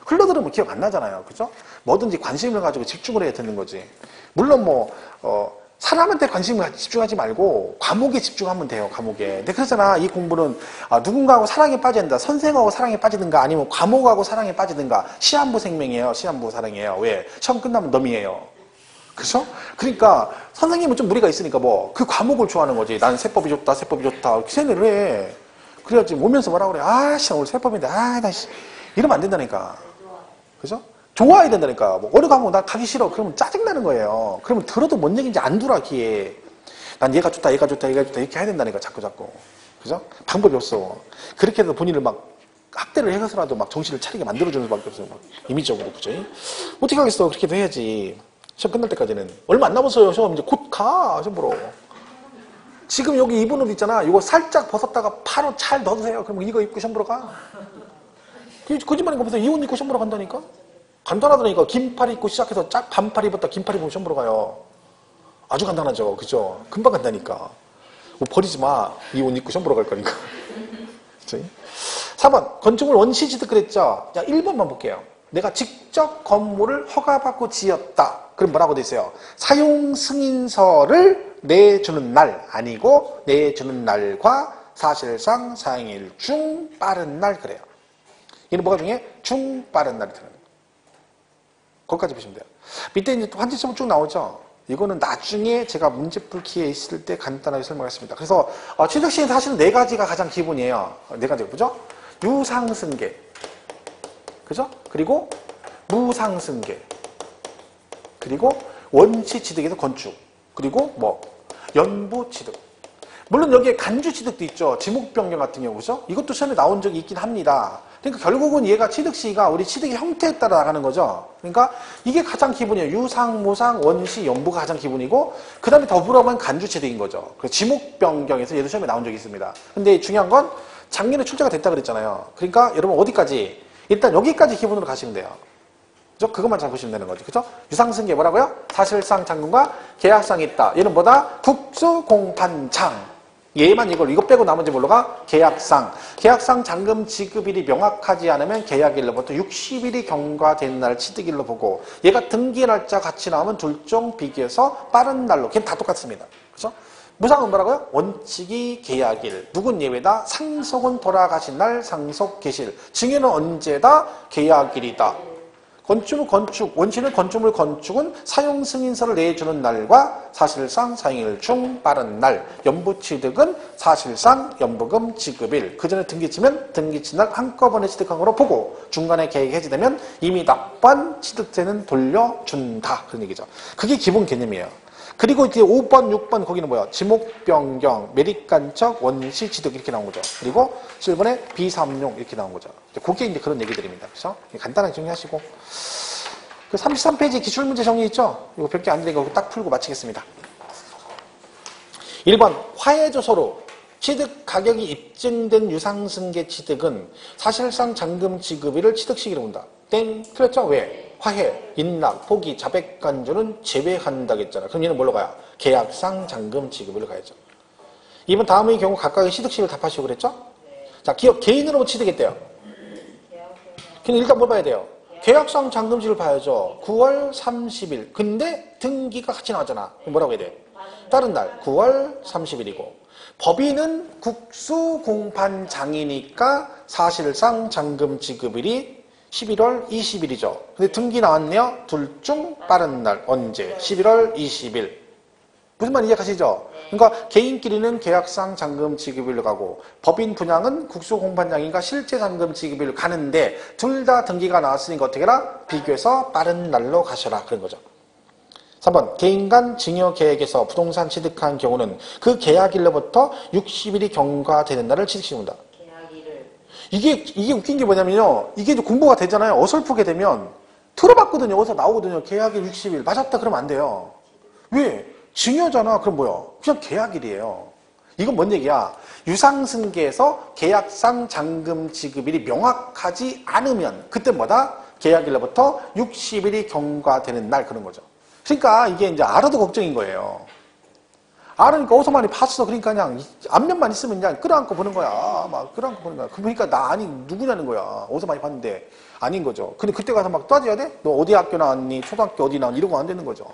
흘러들으면 기억 안 나잖아요. 그죠? 뭐든지 관심을 가지고 집중을 해야 듣는 거지. 물론 사람한테 관심을 집중하지 말고 과목에 집중하면 돼요. 과목에. 근데 그러잖아. 이 공부는 누군가하고 사랑에 빠진다. 선생하고 사랑에 빠지든가 아니면 과목하고 사랑에 빠지든가. 시한부 생명이에요. 시한부 사랑이에요. 왜? 시험 끝나면 넘이에요. 그죠? 그러니까 선생님은 좀 무리가 있으니까 그 과목을 좋아하는 거지. 나는 세법이 좋다. 세법이 좋다. 세뇌를 해. 그래야지 오면서 뭐라 그래. 오늘 세법인데 이러면 안 된다니까. 그죠? 좋아야 된다니까. 어느 과목 나 가기 싫어. 그러면 짜증나는 거예요. 그러면 들어도 뭔 얘기인지 안 들어, 귀에. 난 얘가 좋다 이렇게 해야 된다니까. 자꾸. 그죠? 방법이 없어. 그렇게 해서 본인을 막 학대를 해서라도 막 정신을 차리게 만들어주는 수밖에 없어요. 막 임의적으로, 그죠? 어떻게 하겠어? 그렇게도 해야지. 시험 끝날 때까지는. 얼마 안 남았어요. 시험 이제 곧 가, 시험 보러. 지금 여기 입은 옷 있잖아. 이거 살짝 벗었다가 바로 잘 넣어주세요. 그럼 이거 입고 시험 보러 가. 거짓말인 거 보세요. 이 옷 입고 시험 보러 간다니까? 간단하다니까. 긴팔 입고 시작해서 짝 반팔 입었다 긴팔 입으면 시험 보러 가요. 아주 간단하죠. 그죠? 금방 간다니까. 뭐 버리지 마. 이 옷 입고 시험 보러 갈 거니까. 그치? 4번. 건축물 원시 취득 그랬죠? 자, 1번만 볼게요. 내가 직접 건물을 허가받고 지었다. 그럼 뭐라고 돼 있어요? 사용 승인서를 내주는 날 아니고 내주는 날과 사실상 사용일 중 빠른 날 그래요. 얘는 뭐가 중에 중 빠른 날이 들어요. 거기까지 보시면 돼요. 밑에 이제 환지 시험 쭉 나오죠? 이거는 나중에 제가 문제풀 기회 있을 때 간단하게 설명했습니다. 그래서 취득 시에는 사실은 4가지가 가장 기본이에요. 4가지가 뭐죠? 유상승계, 그죠? 그리고 무상승계, 그리고 원시 취득에서 건축, 그리고 뭐 연부 취득. 물론 여기에 간주 취득도 있죠. 지목 변경 같은 경우, 그죠? 이것도 시험에 나온 적이 있긴 합니다. 그러니까 결국은 얘가 취득 시가 우리 취득의 형태에 따라 나가는 거죠. 그러니까 이게 가장 기본이에요. 유상, 무상, 원시, 연부가 가장 기본이고 그 다음에 더불어만 간주 취득인 거죠. 그 지목 변경에서 얘도 시험에 나온 적이 있습니다. 근데 중요한 건 작년에 출제가 됐다 그랬잖아요. 그러니까 여러분 어디까지? 일단 여기까지 기본으로 가시면 돼요. 그죠? 그것만 잘 보시면 되는 거죠. 그죠? 유상승계 뭐라고요? 사실상 잔금과 계약상이 있다. 얘는 뭐다? 국수공판장. 얘만 이거 빼고 나머지 뭘로 가? 계약상. 계약상 잔금 지급일이 명확하지 않으면 계약일로부터 60일이 경과된 날 취득일로 보고 얘가 등기 날짜 같이 나오면 둘 중 비교해서 빠른 날로. 걔는 다 똑같습니다. 그죠? 무상은 뭐라고요? 원칙이 계약일. 누군 예외다? 상속은 돌아가신 날 상속 개실. 증여는 언제다? 계약일이다. 건축물 건축, 원시는 건축물 건축은 사용 승인서를 내주는 날과 사실상 사용일 중 빠른 날. 연부 취득은 사실상 연부금 지급일. 그 전에 등기 치면 등기 친 날 한꺼번에 취득한 거로 보고 중간에 계획 해지되면 이미 납부한 취득세는 돌려준다. 그런 얘기죠. 그게 기본 개념이에요. 그리고 이제 5번, 6번 거기는 뭐야? 지목 변경, 매립 간척, 원시 취득 이렇게 나온 거죠. 그리고 7번에 비삼용 이렇게 나온 거죠. 그게 이제 그런 얘기들입니다. 그렇죠? 간단하게 정리하시고. 그 33페이지 기출문제 정리 있죠? 이거 몇 개 안 되니까 딱 풀고 마치겠습니다. 1번 화해조서로 취득 가격이 입증된 유상승계 취득은 사실상 잔금 지급일을 취득시기로 본다. 땡. 틀렸죠? 왜? 화해, 인락, 포기, 자백간주는 제외한다겠잖아. 그럼 얘는 뭘로 가요? 계약상 잔금 지급일로 가야죠. 2번 다음의 경우 각각의 취득시를 답하시고 그랬죠? 자, 기업 개인으로 취득했대요. 그럼 일단 뭘 봐야 돼요? 계약상 잔금지를 봐야죠. 9월 30일. 근데 등기가 같이 나왔잖아. 그럼 뭐라고 해야 돼? 다른 날 9월 30일이고 법인은 국수공판장이니까 사실상 잔금 지급일이 11월 20일이죠. 근데 등기 나왔네요. 둘 중 빠른 날 언제? 11월 20일. 무슨 말 이해가시죠? 그러니까 개인끼리는 계약상 잔금 지급일로 가고 법인 분양은 국수공판장인가 실제 잔금 지급일로 가는데 둘 다 등기가 나왔으니까 어떻게 해라? 비교해서 빠른 날로 가셔라. 그런 거죠. 3번 개인 간 증여 계획에서 부동산 취득한 경우는 그 계약일로부터 60일이 경과되는 날을 취득시킨다. 이게 웃긴 게 뭐냐면요. 이게 공부가 되잖아요. 어설프게 되면 들어봤거든요. 어디서 나오거든요. 계약일 60일. 맞았다 그러면 안 돼요. 왜? 증여잖아. 그럼 뭐야? 그냥 계약일이에요. 이건 뭔 얘기야? 유상승계에서 계약상 잔금 지급일이 명확하지 않으면 그때 뭐다? 계약일로부터 60일이 경과되는 날 그런 거죠. 그러니까 이게 이제 알아도 걱정인 거예요. 알으니까 어디서 많이 봤어. 그러니까 그냥 앞면만 있으면 그냥 끌어안고 보는 거야. 막 끌어안고 보는 거야. 그러니까 나 아니 누구냐는 거야. 어디서 많이 봤는데 아닌 거죠. 근데 그때 가서 막 따져야 돼? 너 어디 학교 나왔니? 초등학교 어디 나왔니? 이러고 안 되는 거죠.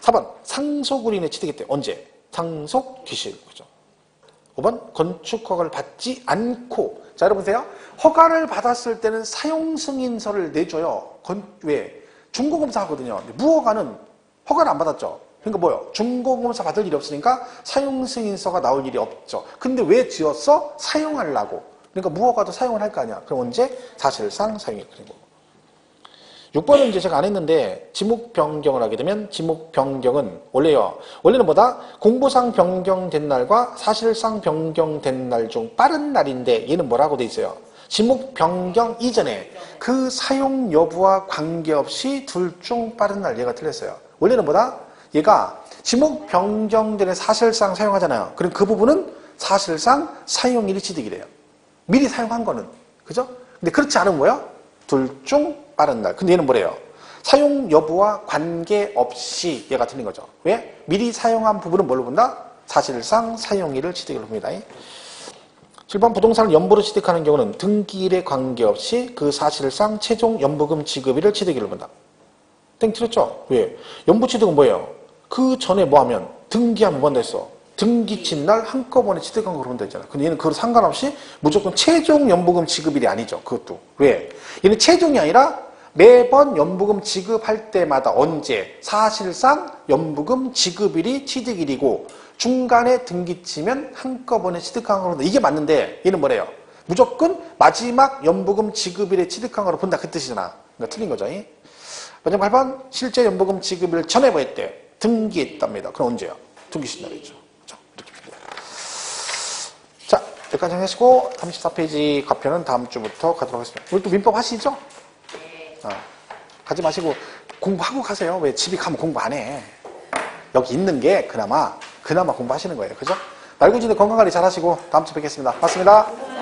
4번 상속을인에 취득했대. 언제? 상속 기실. 그죠? 5번 건축 허가를 받지 않고. 자 여러분 보세요. 허가를 받았을 때는 사용 승인서를 내줘요. 왜? 중고검사 하거든요. 무허가는 허가를 안 받았죠. 그러니까 뭐요? 중고검사 받을 일이 없으니까 사용 승인서가 나올 일이 없죠. 근데 왜 지었어? 사용하려고. 그러니까 무허가도 사용을 할 거 아니야. 그럼 언제? 사실상 사용이 그리고 6번은 이제 제가 안 했는데 지목 변경을 하게 되면 지목 변경은 원래는 뭐다? 공보상 변경된 날과 사실상 변경된 날 중 빠른 날인데 얘는 뭐라고 돼 있어요? 지목 변경 이전에 그 사용 여부와 관계없이 둘 중 빠른 날 얘가 틀렸어요. 원래는 뭐다? 얘가 지목 변경전에 사실상 사용하잖아요. 그럼 그 부분은 사실상 사용일이 취득이래요. 미리 사용한 거는. 그죠? 근데 그렇지 않은 뭐야? 둘 중 빠른 날. 근데 얘는 뭐래요? 사용 여부와 관계없이 얘가 틀린 거죠. 왜? 미리 사용한 부분은 뭘로 본다? 사실상 사용일을 취득으로 봅니다. 7번 부동산을 연부로 취득하는 경우는 등기일에 관계없이 그 사실상 최종 연부금 지급일을 취득일로 본다. 땡 틀렸죠? 왜? 연부 취득은 뭐예요? 그 전에 뭐 하면? 등기하면 뭔다 했어? 등기 친 날 한꺼번에 취득한 거로 본다 했잖아. 근데 얘는 그거 상관없이 무조건 최종 연부금 지급일이 아니죠. 그것도. 왜? 얘는 최종이 아니라 매번 연부금 지급할 때마다 언제? 사실상 연부금 지급일이 취득일이고 중간에 등기 치면 한꺼번에 취득한 거로 본다. 이게 맞는데 얘는 뭐래요? 무조건 마지막 연부금 지급일에 취득한 거로 본다. 그 뜻이잖아. 그러니까 틀린 거죠. 마지막 8번 실제 연부금 지급일 전에 뭐 했대? 등기했답니다. 그럼 언제요? 등기 신날이죠. 그렇죠? 이렇게 됩니다. 자, 여기까지 하시고 34페이지 가편은 다음 주부터 가도록 하겠습니다. 우리 또 민법 하시죠? 네. 가지 마시고 공부하고 가세요. 왜 집에 가면 공부 안 해? 여기 있는 게 그나마 공부하시는 거예요. 그죠? 말구진들 건강관리 잘 하시고 다음 주에 뵙겠습니다. 고맙습니다.